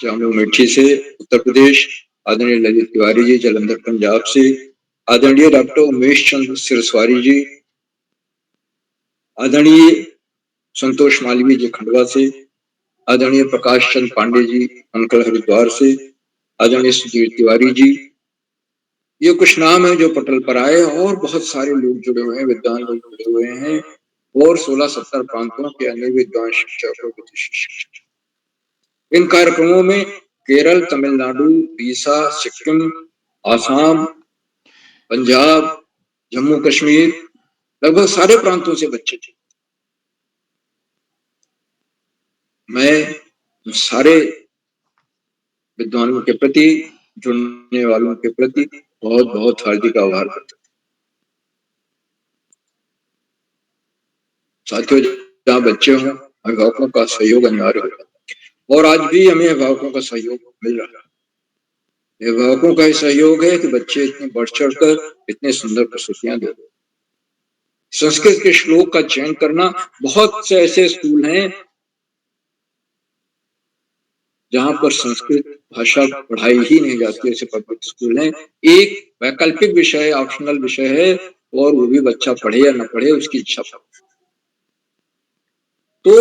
जामू मेठी से उत्तर प्रदेश; आदरणीय ललित तिवारी जी, जालंधर पंजाब से; आदरणीय डॉक्टर उमेश चंद्र सिरस्वारी जी, आदरणीय संतोष मालवीय जी, खंडवा से; आदरणीय प्रकाश चंद पांडे जी, अंकल हरिद्वार से; आदरणीय सुधीर तिवारी जी। ये कुछ नाम है जो पटल पर आए, और बहुत सारे लोग जुड़े हुए हैं, विद्वान लोग जुड़े हुए हैं, और 16-17 प्रांतों के अन्य विद्वान शिक्षक और शिक्षक। इन कार्यक्रमों में केरल, तमिलनाडु, उड़ीसा, सिक्किम, आसाम, पंजाब, जम्मू कश्मीर, लगभग सारे प्रांतों से बच्चे थे। मैं सारे विद्वानों के प्रति, जुड़ने वालों के प्रति बहुत बहुत हार्दिक आभार करता हूं। साथियों, जहाँ बच्चे हों, अभिभावकों का सहयोग अनिवार्य होता है, और आज भी हमें अभिभावकों का सहयोग मिल रहा है। अभिभावकों का ही सहयोग है कि बच्चे इतने बढ़ चढ़कर इतने सुंदर प्रस्तुतियां दे। संस्कृत के श्लोक का चयन करना, बहुत से ऐसे स्कूल हैं जहां पर संस्कृत भाषा पढ़ाई ही नहीं जाती, ऐसे पब्लिक स्कूल हैं। एक वैकल्पिक विषय, ऑप्शनल विषय है, और वो भी बच्चा पढ़े या न पढ़े, उसकी इच्छा पर। तो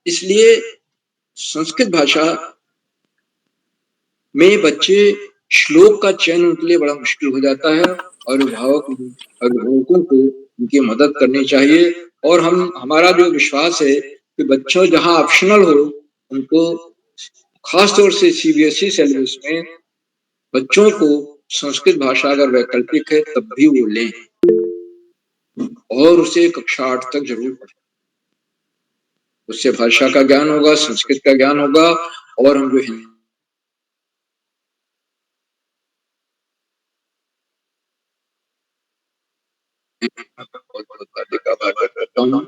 इसलिए संस्कृत भाषा में बच्चे श्लोक का चयन उनके लिए बड़ा मुश्किल हो जाता है, और अभिभावकों को उनकी मदद करनी चाहिए। और हमारा जो विश्वास है कि बच्चों जहां ऑप्शनल हो, उनको खासतौर से सीबीएसई सिलेबस में बच्चों को संस्कृत भाषा अगर वैकल्पिक है तब भी वो लें, और उसे कक्षा 8 तक जरूर पढ़ें। उससे भाषा का ज्ञान होगा, संस्कृत का ज्ञान होगा, और हम जो हिंदी बहुत आभार करता हूँ।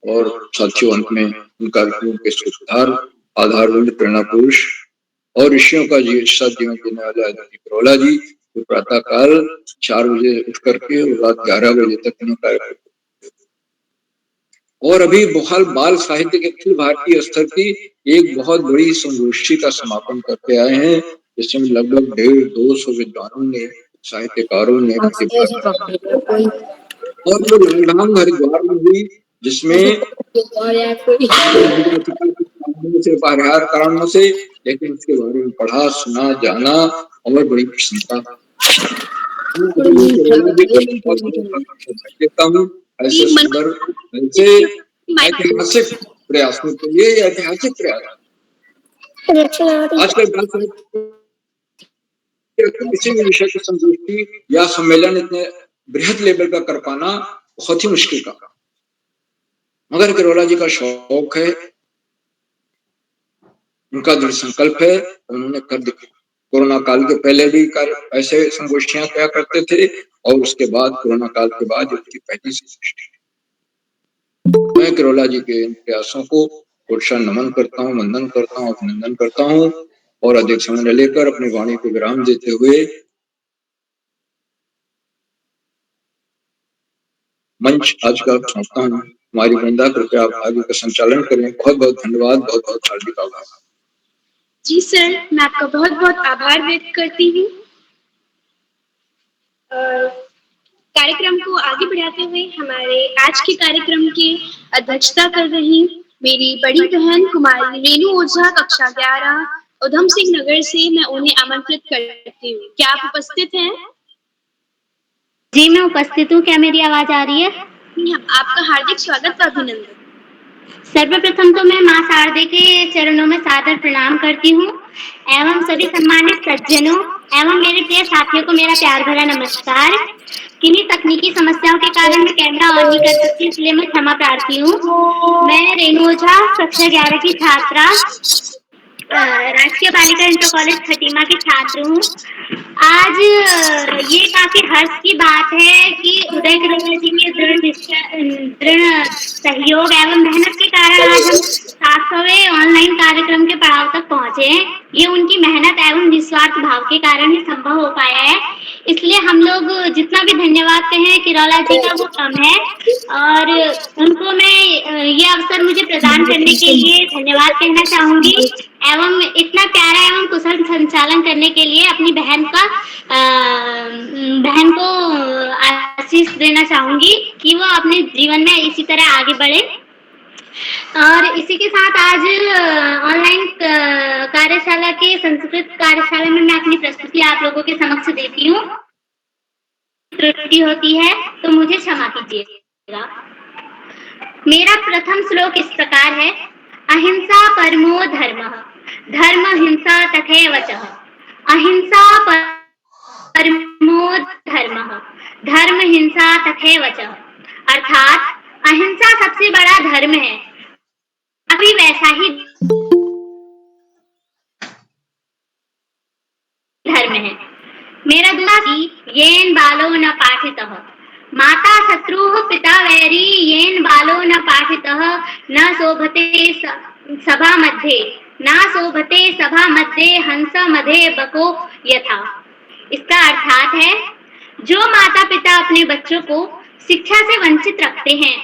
और साथियों, अंत में उन कार्यक्रमों के सूत्रधार, आधारभूत प्रेरणा पुरुष और ऋषियों का जीवन देने वाले आदरणीय करोला जी, जो प्रातः काल 4 बजे उठ करके रात 11 बजे तक कार्यक्रम, और अभी बहाल बाल साहित्य के अखिल भारतीय स्तर की एक बहुत बड़ी संगोष्ठी का समापन करके आए हैं, जिसमें लगभग 150-200 विद्वानों ने, साहित्यकारों ने, और जो लॉकडाउन हरिद्वार में हुई, जिसमें सिर्फ परिहार कारणों से, लेकिन उसके बारे में पढ़ा, सुना, जाना, और बड़ी प्रसन्नता देता हूँ। ऐसे सुंदर, ऐसे ऐतिहासिक प्रयासों के लिए, ऐतिहासिक प्रयास आजकल किसी भी विषय की संगोष्ठी या सम्मेलन इतने बृहद लेवल का कर पाना बहुत ही मुश्किल का, मगर करोला जी का शौक है, उनका दृढ़ संकल्प है, उन्होंने कर दिखाया। कोरोना काल के पहले भी ऐसे संगोष्ठियां किया करते थे, और उसके बाद कोरोना काल के बाद उनकी पहली संगोष्ठी। मैं करोला जी के इन प्रयासों को पुरस्कार नमन करता हूँ, वंदन करता हूँ, अभिनंदन करता हूँ, और अधिक समय न लेकर अपनी वाणी को विराम देते हुए मंच आज का सौंपता हूँ। हमारी वृंदा, कृपया आप आगे का संचालन करें। बहुत बहुत धन्यवाद, बहुत बहुत हार्दिक आभार। जी सर, मैं आपका बहुत बहुत आभार व्यक्त करती हूँ। कार्यक्रम को आगे बढ़ाते हुए हमारे आज के कार्यक्रम की अध्यक्षता कर रही मेरी बड़ी बहन कुमारी रेणु ओझा, कक्षा 11, उधम सिंह नगर से मैं उन्हें आमंत्रित करती हूँ। क्या आप उपस्थित हैं? जी मैं उपस्थित हूँ। क्या मेरी आवाज आ रही है? आपका हार्दिक स्वागत और अभिनंदन। सर्वप्रथम तो मैं माँ शारदे के चरणों में सादर प्रणाम करती हूँ, एवं सभी सम्मानित सज्जनों एवं मेरे प्रिय साथियों को मेरा प्यार भरा नमस्कार। किन्हीं तकनीकी समस्याओं के कारण मैं कैमरा ऑन नहीं कर सकती, इसलिए मैं क्षमा प्रार्थी हूँ। मैं रेणु ओझा, कक्षा 11 की छात्रा, राजकीय बालिका इंटर कॉलेज खटीमा की छात्र हूँ। आज ये काफी बहुत ही हर्ष की बात है कि उदय किरोला जी के दृढ़ सहयोग एवं मेहनत के कारण आज हम 700वें ऑनलाइन कार्यक्रम के पड़ाव तक पहुंचे हैं। ये उनकी मेहनत एवं निस्वार्थ भाव के कारण ही संभव हो पाया है। इसलिए हम लोग जितना भी धन्यवाद कहें किरोला जी का वो कम है, और उनको मैं ये अवसर मुझे प्रदान करने के लिए धन्यवाद कहना चाहूंगी एवं इतना प्यारा एवं कुशल संचालन करने के लिए अपनी बहन को आशीष देना चाहूंगी कि वो अपने जीवन में इसी तरह आगे बढ़े। और इसी के साथ आज ऑनलाइन कार्यशाला के संस्कृत कार्यशाला में मैं अपनी प्रस्तुति आप लोगों के समक्ष देती हूँ। त्रुटि होती है तो मुझे क्षमा कीजिएगा। मेरा प्रथम श्लोक इस प्रकार है। अहिंसा परमो धर्मः, धर्म हिंसा तथैव च। अहिंसा परमो धर्मः, धर्म हिंसा तथैव च। अर्थात अहिंसा सबसे बड़ा धर्म है, अभी वैसा ही धर्म है। मेरा दूसरा येन बालो न पाठितः, माता शत्रुः पिता वैरी येन बालो न पाठितः न शोभते सभा मध्ये, न शोभते सभा मध्ये हंस मध्ये बको यथा। इसका अर्थात है, जो माता पिता अपने बच्चों को शिक्षा से वंचित रखते हैं,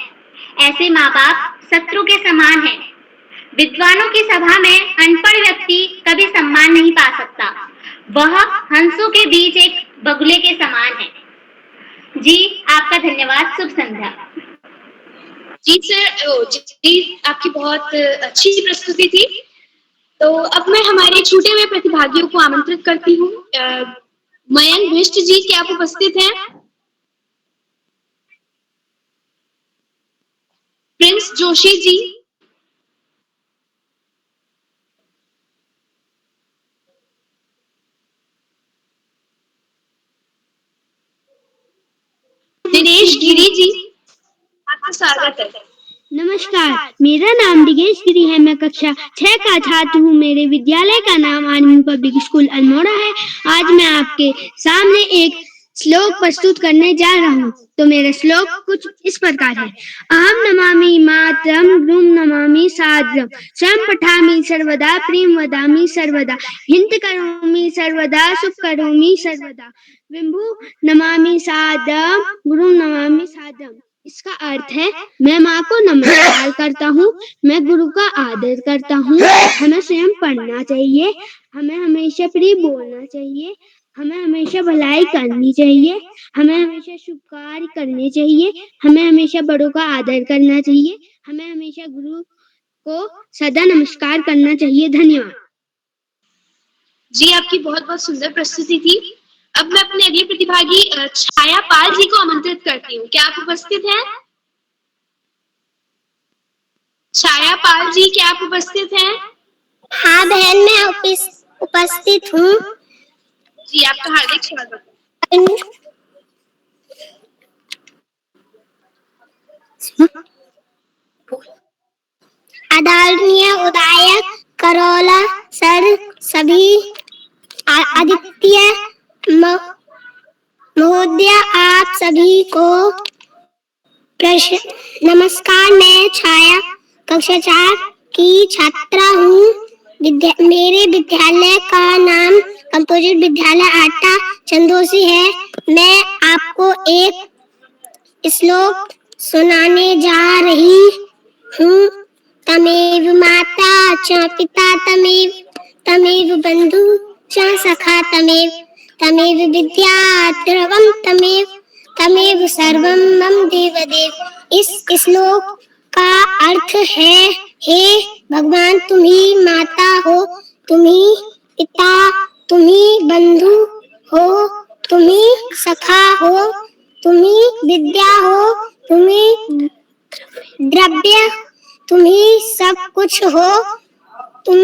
ऐसे माँ बाप शत्रु के समान हैं। विद्वानों की सभा में अनपढ़ व्यक्ति कभी सम्मान नहीं पा सकता, वह हंसों के बीच एक बगुले के समान है। जी आपका धन्यवाद। शुभ संध्या। जी सर, जी आपकी बहुत अच्छी प्रस्तुति थी। तो अब मैं हमारे छूटे हुए प्रतिभागियों को आमंत्रित करती हूँ। मयंक बिष्ट जी, क्या आप उपस्थित हैं? प्रिंस जोशी जी, दिनेश गिरी जी, आपका स्वागत है। नमस्कार, मेरा नाम दिनेश गिरी है। मैं कक्षा 6 का छात्र हूँ। मेरे विद्यालय का नाम आनंद पब्लिक स्कूल अल्मोड़ा है। आज मैं आपके सामने एक श्लोक प्रस्तुत करने जा रहा हूँ। तो मेरा श्लोक कुछ इस प्रकार है। अहम नमामि मातरम, गुरुम नमामि सादरम, स्वयं पठामि सर्वदा, प्रेम वदामि सर्वदा, हिंत करोमि सर्वदा, सुख करोमि सर्वदा, विभु नमामि सादरम, गुरुम नमामि सादरम। इसका अर्थ है, मैं माँ को नमस्कार करता हूँ, मैं गुरु का आदर करता हूँ। हमें स्वयं पढ़ना चाहिए, हमें हमेशा प्रिय बोलना चाहिए, हमें हमेशा भलाई करनी चाहिए, हमें हमेशा शुभ कार्य करने चाहिए, हमें हमेशा बड़ों का आदर करना चाहिए, हमें हमेशा गुरु को सदा नमस्कार करना चाहिए। धन्यवाद। जी आपकी बहुत बहुत सुंदर प्रस्तुति थी। अब मैं अपने अगले प्रतिभागी छाया पाल जी को आमंत्रित करती हूँ। क्या आप उपस्थित हैं? छाया पाल जी, क्या आप उपस्थित हैं? हाँ बहन, मैं उपस्थित हूँ। जी आपका हार्दिक स्वागत। आदरणीय उदय किरोला सर, सभी आदित्य महोदय, आप सभी को नमस्कार। मैं छाया कक्षा 4 की छात्रा हूँ। मेरे विद्यालय का नाम कंपोजिट विद्यालय आटा चंदोसी है। मैं आपको एक श्लोक सुनाने जा रही हूँ। तमेव माता च पिता तमेव बंधु च सखा तमेव विद्या द्रवम तमेव सर्वम मम देवदेव। इस श्लोक का अर्थ है, हे भगवान, तुम ही माता हो, तुम ही पिता, तुम ही बंधु हो, तुम ही सखा हो, तुम ही विद्या हो, तुम ही द्रव्य, तुम ही सब कुछ हो, तुम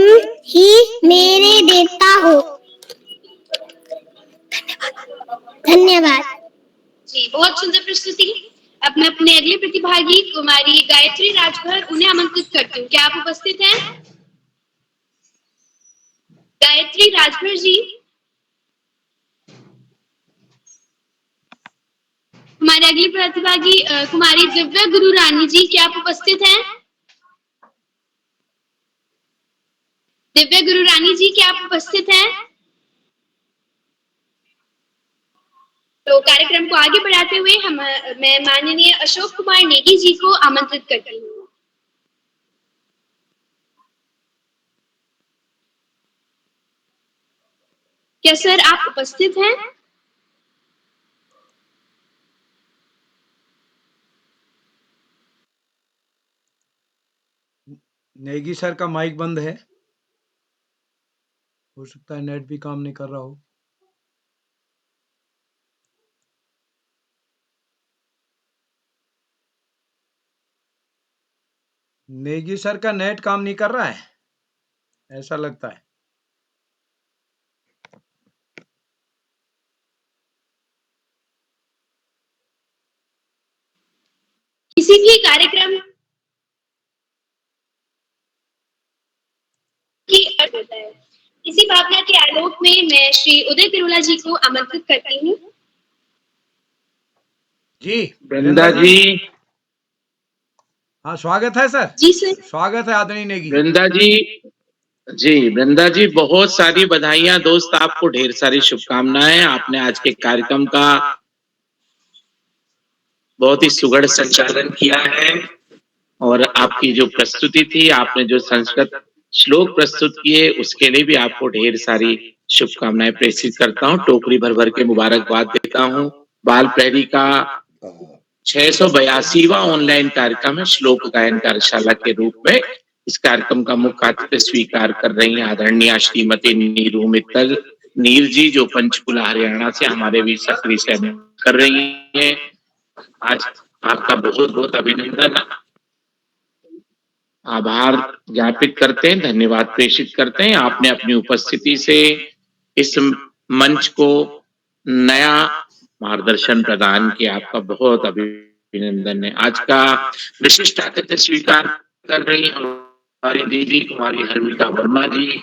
ही मेरे देवता हो। धन्यवाद। जी बहुत सुंदर प्रस्तुति। अब मैं अपने अगले प्रतिभागी कुमारी गायत्री राजभर, उन्हें आमंत्रित करती हूँ। क्या आप उपस्थित हैं? गायत्री राजभर जी। अगली प्रतिभागी कुमारी दिव्या गुरु रानी जी, क्या आप उपस्थित हैं? दिव्या गुरु रानी जी, क्या आप उपस्थित हैं? तो कार्यक्रम को आगे बढ़ाते हुए मैं माननीय अशोक कुमार नेगी जी को आमंत्रित करती हूँ। क्या सर आप उपस्थित हैं? नेगी सर का माइक बंद है, हो सकता है नेट भी काम नहीं कर रहा हो। नेगी सर का नेट काम नहीं कर रहा है, ऐसा लगता है। किसी भी कार्यक्रम की अर्थ होता है। इसी भावना के आलोक में मैं श्री उदय किरोला जी को आमंत्रित करती हूँ। जी वृंदा जी, हाँ स्वागत है सर। जी सर। स्वागत है आदरणीय नेगी। वृंदा जी, वृंदा जी, बहुत सारी बधाइयां दोस्त, आपको ढेर सारी शुभकामनाएं। आपने आज के कार्यक्रम का बहुत ही सुगढ़ संचालन किया है और आपकी जो प्रस्तुति थी, आपने जो संस्कृत श्लोक प्रस्तुत किए, उसके लिए भी आपको ढेर सारी शुभकामनाएं प्रेषित करता हूँ। टोकरी भर भर के मुबारकबाद देता हूँ। बाल प्रहरी का 682वां ऑनलाइन कार्यक्रम है श्लोक गायन कार्यशाला के रूप में। इस कार्यक्रम का मुख्य अतिथि स्वीकार कर रही हैं आदरणीय श्रीमती नीरू मित्तल नीर जी, जो पंचकुला हरियाणा से हमारे बीच सक्रिय सेवा कर रही हैं। आज आपका बहुत बहुत अभिनंदन, आभार ज्ञापित करते हैं, धन्यवाद प्रेषित करते हैं। आपने अपनी उपस्थिति से इस मंच को नया मार्गदर्शन प्रदान किया, आपका बहुत अभिनंदन है। आज का विशिष्ट अतिथि स्वीकार कर रही हमारी दीदी Kumari Harmika Verma ji,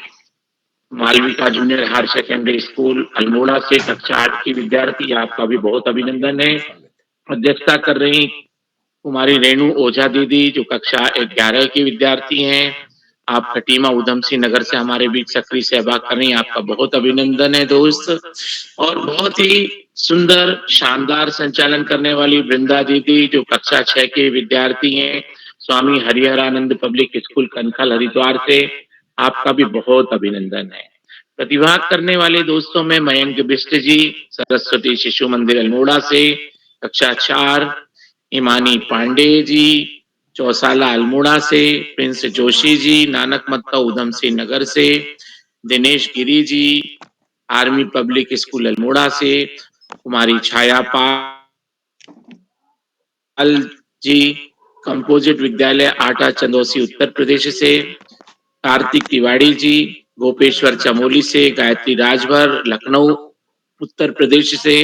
Malvika junior higher secondary school Almora से कक्षा 8 की विद्यार्थी, आपका भी बहुत अभिनंदन है। अध्यक्षता कर रही कुमारी रेणु ओझा दीदी, जो कक्षा 11 की विद्यार्थी हैं। आप खटीमा उधम सिंह नगर से हमारे बीच सक्रिय सेवा कर रही हैं, आपका बहुत अभिनंदन है दोस्त। और बहुत ही सुंदर शानदार संचालन करने वाली वृंदा दीदी, जो कक्षा 6 के विद्यार्थी हैं, स्वामी हरिहरानंद पब्लिक स्कूल कनखल हरिद्वार से, आपका भी बहुत अभिनंदन है। प्रतिभाग करने वाले दोस्तों में मयंक बिष्ट जी, सरस्वती शिशु मंदिर अल्मोड़ा से, कक्षा 4, इमानी पांडे जी, चौसाला अल्मोड़ा से, प्रिंस जोशी जी, नानक मत्ता उधम सिंह नगर से, Dinesh Giri ji, army public school Almora से, कुमारी छाया पाल जी, कंपोजिट विद्यालय आटा चंदौसी उत्तर प्रदेश से, कार्तिक तिवाड़ी जी, गोपेश्वर चमोली से, गायत्री राजभर लखनऊ उत्तर प्रदेश से,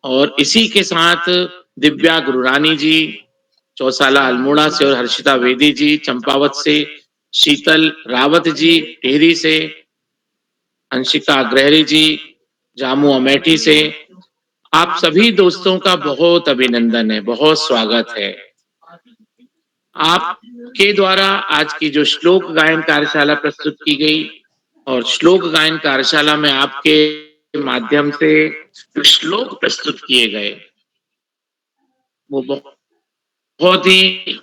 और इसी के साथ दिव्या गुरुरानी जी, चौसाला अल्मोड़ा से, और हर्षिता वेदी जी चंपावत से, शीतल रावत जी टिहरी से, अंशिका अग्रहरी जी जामू अमेठी से। आप सभी दोस्तों का बहुत अभिनंदन है, बहुत स्वागत है। आपके द्वारा आज की जो श्लोक गायन कार्यशाला प्रस्तुत की गई, और श्लोक गायन कार्यशाला में आपके माध्यम से जो श्लोक प्रस्तुत किए गए, वो बहुत ही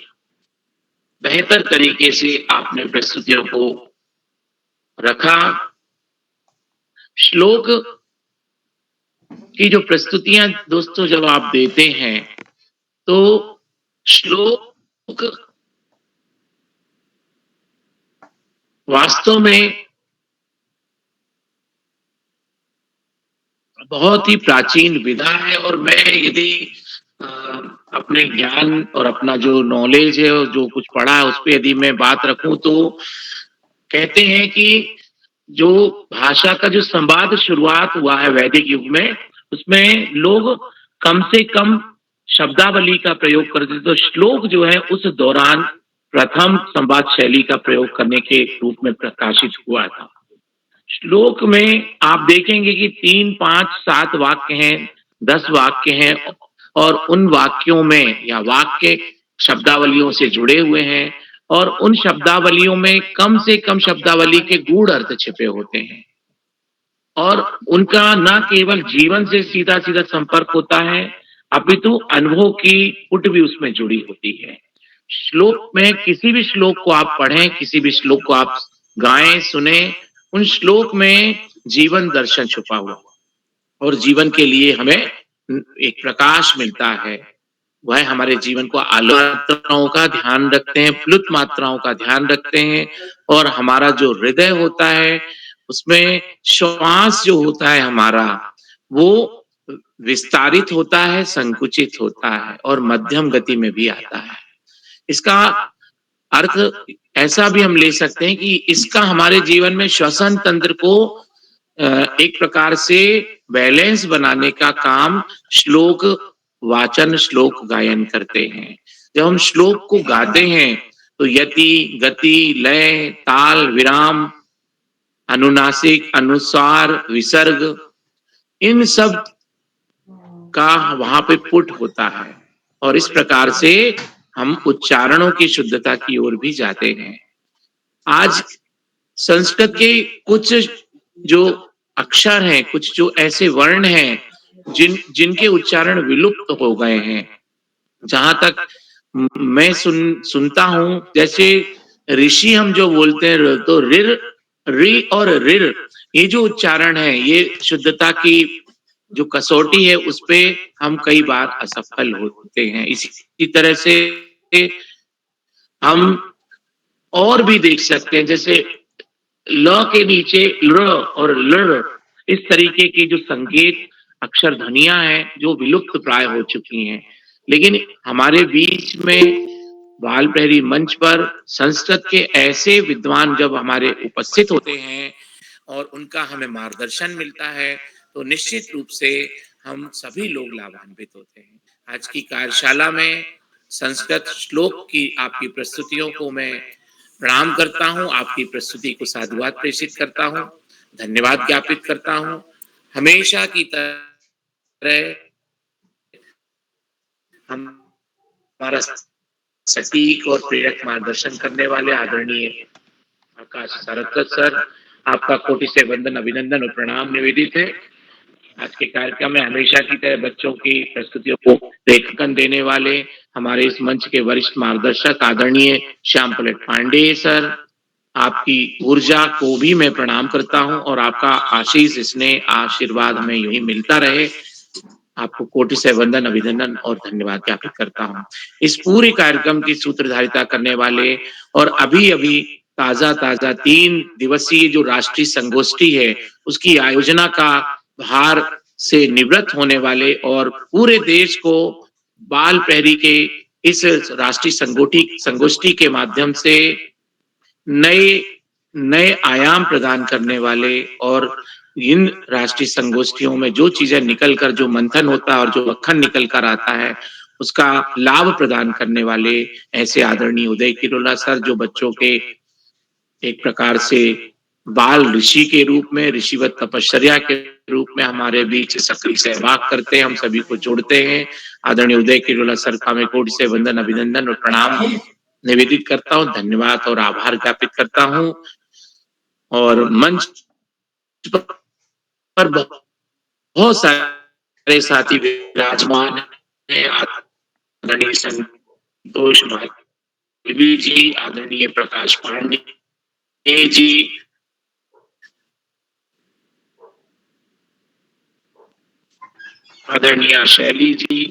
बेहतर तरीके से आपने प्रस्तुतियों को रखा। श्लोक की जो प्रस्तुतियां दोस्तों जब आप देते हैं, तो श्लोक वास्तव में बहुत ही प्राचीन विधा है। और मैं यदि अपने ज्ञान और अपना जो नॉलेज है और जो कुछ पढ़ा है, उस पर यदि मैं बात रखूं, तो कहते हैं कि जो भाषा का जो संवाद शुरुआत हुआ है वैदिक युग में, उसमें लोग कम से कम शब्दावली का प्रयोग करते थे। तो श्लोक जो है उस दौरान प्रथम संवाद शैली का प्रयोग करने के रूप में प्रकाशित हुआ था। श्लोक में आप देखेंगे कि 3, 5, 7 वाक्य हैं, 10 वाक्य हैं, और उन वाक्यों में या वाक्य शब्दावलियों से जुड़े हुए हैं और उन शब्दावलियों में कम से कम शब्दावली के गूढ़ अर्थ छिपे होते हैं और उनका न केवल जीवन से सीधा सीधा संपर्क होता है अपितु अनुभव की पुट भी उसमें जुड़ी होती है। श्लोक में किसी भी श्लोक को आप पढ़ें, किसी भी श्लोक को आप गाएं, सुने, उन श्लोक में जीवन दर्शन छुपा हुआ और जीवन के लिए हमें एक प्रकाश मिलता है। वह हमारे जीवन को आलोक मात्राओं का ध्यान रखते हैं, प्लुत मात्राओं का ध्यान रखते हैं और हमारा जो हृदय होता है उसमें श्वास जो होता है हमारा वो विस्तारित होता है, संकुचित होता है और मध्यम गति में भी आता है। इसका अर्थ ऐसा भी हम ले सकते हैं कि इसका हमारे जीवन में श्वसन तंत्र को एक प्रकार से बैलेंस बनाने का काम श्लोक वाचन, श्लोक गायन करते हैं। जब हम श्लोक को गाते हैं तो यति, गति, लय, ताल, विराम, अनुनासिक, अनुस्वार, विसर्ग, इन सब का वहां पे पुट होता है और इस प्रकार से हम उच्चारणों की शुद्धता की ओर भी जाते हैं। आज संस्कृत के कुछ जो अक्षर हैं, कुछ जो ऐसे वर्ण हैं जिनके उच्चारण विलुप्त हो गए हैं। जहां तक मैं सुनता हूं, जैसे ऋषि हम जो बोलते हैं तो रिर, रि और रिर, ये जो उच्चारण है, ये शुद्धता की जो कसौटी है उस पे हम कई बार असफल होते हैं। इसी तरह से हम और भी देख सकते हैं, जैसे ल के नीचे ल और लड़, इस तरीके की जो संकेत अक्षर ध्वनियां हैं जो विलुप्त प्राय हो चुकी हैं। लेकिन हमारे बीच में बाल प्रहरी मंच पर संस्कृत के ऐसे विद्वान जब हमारे उपस्थित होते हैं और उनका हमें मार्गदर्शन मिलता है तो निश्चित रूप से हम सभी लोग लाभान्वित होते हैं। आज की कार्यशाला में संस्कृत श्लोक की आपकी प्रस्तुतियों को मैं प्रणाम करता हूं, आपकी प्रस्तुति को साधुवाद प्रेषित करता हूं, धन्यवाद ज्ञापित करता हूं। हमेशा की तरह हमारा सटीक और प्रेरक मार्गदर्शन करने वाले आदरणीय आकाश सरस्वत सर, आपका कोटि से वंदन, अभिनंदन और प्रणाम निवेदित है। आज के कार्यक्रम में हमेशा की तरह बच्चों की प्रस्तुतियों को लेखन देने वाले हमारे इस मंच के वरिष्ठ मार्गदर्शक आदरणीय श्याम पलट पांडे सर, आपकी ऊर्जा को भी मैं प्रणाम करता हूं और आपका आशीष, स्नेह, आशीर्वाद हमें यूं ही मिलता रहे। आपको कोटि से वंदन, अभिनंदन और धन्यवाद ज्ञापित करता हूं। इस पूरे कार्यक्रम की सूत्रधारिता करने वाले और अभी अभी ताजा 3 दिवसीय जो राष्ट्रीय संगोष्ठी है उसकी आयोजना का भार से निवृत्त होने वाले और पूरे देश को बाल प्रहरी के इस राष्ट्रीय संगोष्ठी के माध्यम से नए आयाम प्रदान करने वाले और इन राष्ट्रीय संगोष्ठियों में जो चीजें निकलकर, जो मंथन होता है और जो मक्खन निकल कर आता है उसका लाभ प्रदान करने वाले ऐसे आदरणीय उदय किरोला सर, जो बच्चों के एक प्रकार से बाल ऋषि के रूप में, ऋषिवत तपश्चर्या के रूप में हमारे बीच सक्रिय सहभाग करते हैं, हम सभी को जोड़ते हैं। आदरणीय उदय किरोला सर का मैं कोटि से वंदन, अभिनंदन और प्रणाम निवेदित करता हूं, धन्यवाद और आभार ज्ञापित करता हूं। और मंच पर बहुत सारे साथी विराजमान हैं। आदरणीय संतोष महादेवी जी, आदरणीय प्रकाश पांडे जी, आदरणीय शैली जी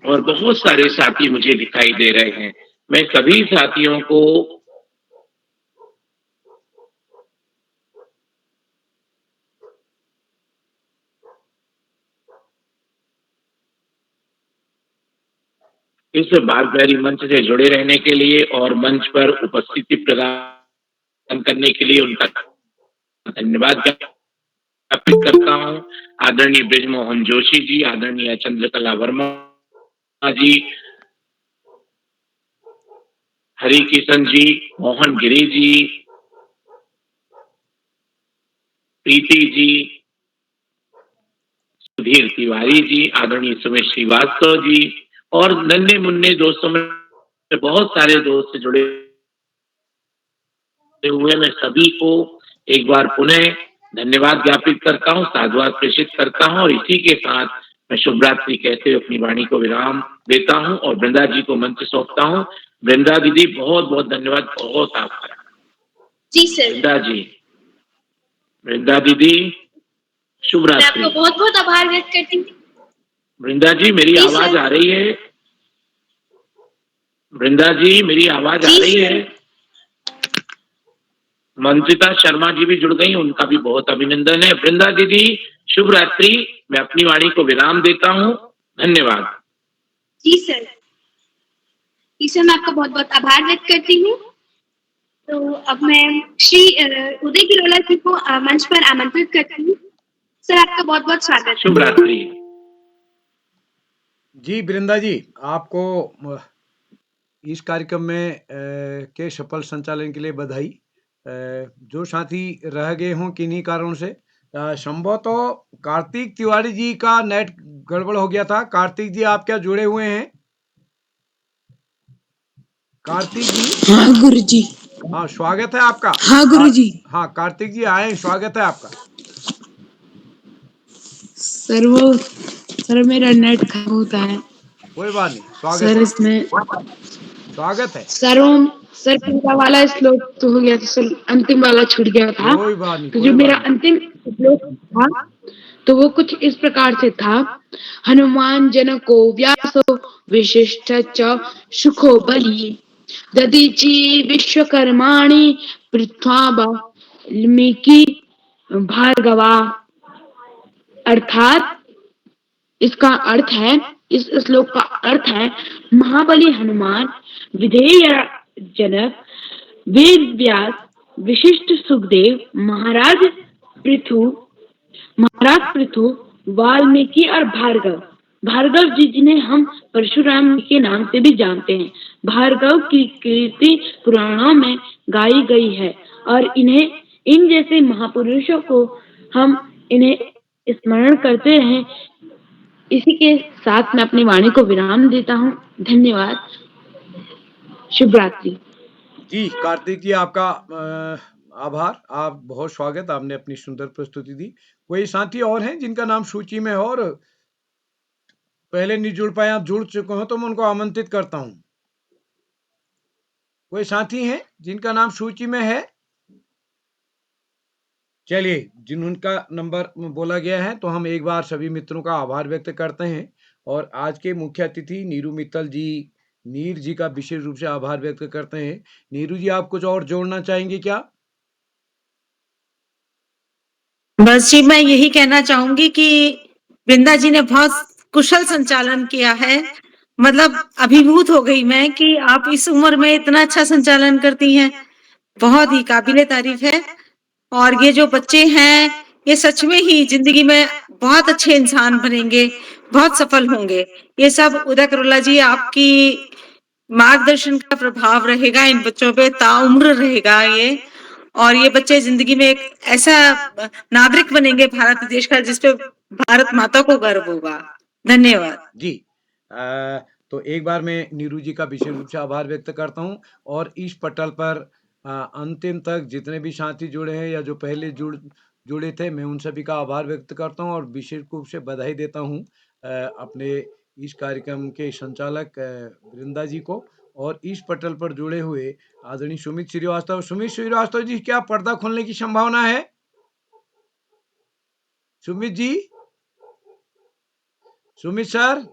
और बहुत सारे साथी मुझे दिखाई दे रहे हैं। मैं सभी साथियों को इस बाल प्रहरी मंच से जुड़े रहने के लिए और मंच पर उपस्थिति प्रदान करने के लिए उनका धन्यवाद ज्ञापित करता हूं। आदरणीय ब्रिजमोहन जोशी जी, आदरणीय चंद्रकला वर्मा जी, हरि किशन जी, मोहन गिरी जी, प्रीति जी, सुधीर तिवारी जी, आदरणीय सुमेश श्रीवास्तव जी और नन्हे मुन्ने दोस्तों में बहुत सारे दोस्त जुड़े हुए, मैं सभी को एक बार पुनः धन्यवाद ज्ञापित करता हूँ, साधुवाद प्रेषित करता हूँ और इसी के साथ मैं शुभ रात्रि कहते हुए अपनी वाणी को विराम देता हूँ और वृंदा जी को मंच सौंपता हूँ। वृंदा दीदी बहुत बहुत धन्यवाद, बहुत आभार। जी सर। वृंदा जी, वृंदा दीदी शुभ मैं रात्रि। आपको बहुत बहुत आभार व्यक्त करती हूँ। वृंदा जी मेरी जी आवाज सर। आ रही है? वृंदा जी मेरी आवाज आ जी रही सर। है? मंत्रिता शर्मा जी भी जुड़ गई, उनका भी बहुत अभिनंदन है। वृंदा दीदी शुभ रात्रि, मैं अपनी वाणी को विराम देता हूँ, धन्यवाद। जी सर। जी सर, मैं आपका बहुत बहुत आभार व्यक्त करती हूँ। तो अब मैं श्री उदय किरोला जी को मंच पर आमंत्रित करती हूँ। सर आपका बहुत बहुत स्वागत। शुभ रात्रि। जी वृंदा जी, आपको इस कार्यक्रम में के सफल संचालन के लिए बधाई। जो साथी रह गए हों किन्हीं कारणों से, संभवतः कार्तिक तिवारी जी का नेट गड़बड़ हो गया था। कार्तिक जी आप क्या जुड़े हुए हैं? कार्तिक जी। हाँ गुरुजी। हाँ स्वागत है आपका। हाँ गुरुजी। हाँ कार्तिक जी आए, स्वागत है आपका। सर मेरा नेट खराब होता है कोई बात नहीं, स्वागत सर है, इसमें। स्वागत है। सर पूरा वाला श्लोक तो हो गया था सर, अंतिम वाला छूट गया था। कोई बात नहीं, तो कोई जो बात मेरा नहीं। अंतिम श्लोक था तो वो कुछ इस प्रकार से था। हनुमान जनको व्यासो विशिष्ट च सुखो बलि ददीची विश्वकर्माणि पृथ्वा वाल्मीकि भार्गवा। अर्थात इसका अर्थ है, इस श्लोक का अर्थ है, महाबली हनुमान, विधेय जनक, वेद व्यास, विशिष्ट सुखदेव, महाराज पृथु, वाल्मीकि और भार्गव। भार्गव जी जिन्हें हम परशुराम के नाम से भी जानते हैं। भार्गव की कीर्ति पुराणों में गाई गई है और इन जैसे महापुरुषों को हम इन्हें स्मरण करते रहें। इसी के साथ मैं अपनी वाणी को विराम देता हूँ। धन्यवाद, शुभ रात्रि। जी कार्तिक जी आपका आभार, आप बहुत स्वागत, आपने अपनी सुंदर प्रस्तुति दी। कोई साथी और हैं जिनका नाम सूची में हो और पहले नहीं जुड़ पाए, आप जुड़ चुके हो तो मैं उनको आमंत्रित करता हूं। कोई साथी हैं जिनका नाम सूची में है? चलिए, जिनका नंबर बोला गया है तो हम एक बार सभी मित्रों का आभार व्यक्त करते हैं और आज के मुख्य अतिथि नीरू मित्तल जी, नीर जी का विशेष रूप से आभार व्यक्त करते हैं। नीरू जी आप कुछ और जोड़ना चाहेंगे क्या? बस जी मैं यही कहना चाहूंगी कि वृंदा जी ने बहुत कुशल संचालन किया है। मतलब अभिभूत हो गई मैं कि आप इस उम्र में इतना अच्छा संचालन करती हैं। बहुत ही काबिले तारीफ है। और ये जो बच्चे हैं ये सच में ही जिंदगी में बहुत अच्छे इंसान बनेंगे, बहुत सफल होंगे। ये सब उदय करोला जी आपकी मार्गदर्शन का प्रभाव रहेगा इन बच्चों पे, ताउम्र रहेगा ये। और ये बच्चे जिंदगी में एक ऐसा नागरिक बनेंगे भारत देश का जिसपे भारत माता को गर्व होगा। धन्यवाद जी। तो एक बार मैं नीरू जी का विशेष रूप से आभार व्यक्त करता हूं और इस पटल पर अंतिम तक जितने भी साथी जुड़े हैं या जो पहले जुड़े थे, मैं उन सभी का आभार व्यक्त करता हूं और विशेष रूप से बधाई देता हूं अपने इस कार्यक्रम के संचालक वृंदा जी को और इस पटल पर जुड़े हुए आदरणीय सुमित श्रीवास्तव। सुमित श्रीवास्तव जी, क्या पर्दा खुलने की संभावना है? सुमित जी, सुमित सर।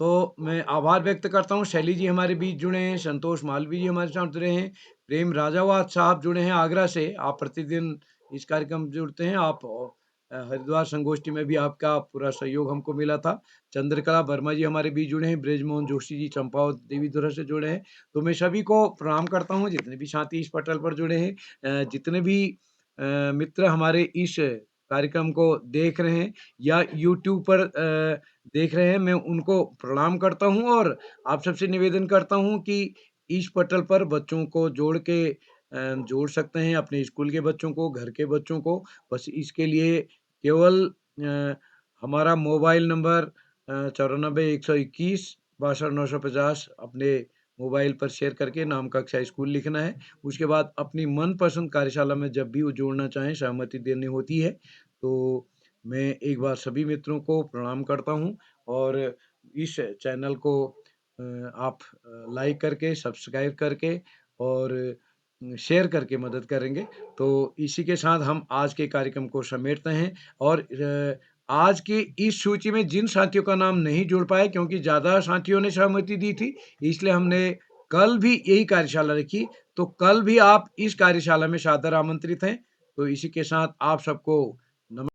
तो मैं आभार व्यक्त करता हूँ। शैली जी हमारे बीच जुड़े हैं, संतोष मालवी जी हमारे साथ जुड़े हैं, प्रेम राजावाद साहब जुड़े हैं आगरा से। आप प्रतिदिन इस कार्यक्रम में जुड़ते हैं। आप हरिद्वार संगोष्ठी में भी आपका पूरा सहयोग हमको मिला था। चंद्रकला वर्मा जी हमारे बीच जुड़े हैं, ब्रजमोहन जोशी जी चंपावत देवी धुरा से जुड़े हैं। तो मैं सभी को प्रणाम करता हूँ, जितने भी साथी इस पटल पर जुड़े हैं, जितने भी मित्र हमारे इस कार्यक्रम को देख रहे हैं या यूट्यूब पर देख रहे हैं, मैं उनको प्रणाम करता हूं और आप सबसे निवेदन करता हूं कि इस पटल पर बच्चों को जोड़ सकते हैं, अपने स्कूल के बच्चों को, घर के बच्चों को। बस इसके लिए केवल हमारा मोबाइल नंबर 94-121-62-950 अपने मोबाइल पर शेयर करके नाम कक्षा स्कूल लिखना है। उसके बाद अपनी मनपसंद कार्यशाला में जब भी वो जोड़ना चाहें, सहमति देनी होती है। तो मैं एक बार सभी मित्रों को प्रणाम करता हूँ और इस चैनल को आप लाइक करके, सब्सक्राइब करके और शेयर करके मदद करेंगे। तो इसी के साथ हम आज के कार्यक्रम को समेटते हैं और आज की इस सूची में जिन साथियों का नाम नहीं जुड़ पाए क्योंकि ज़्यादा साथियों ने सहमति दी थी, इसलिए हमने कल भी यही कार्यशाला रखी। तो कल भी आप इस कार्यशाला में सादर आमंत्रित हैं। तो इसी के साथ आप सबको नमस्कार।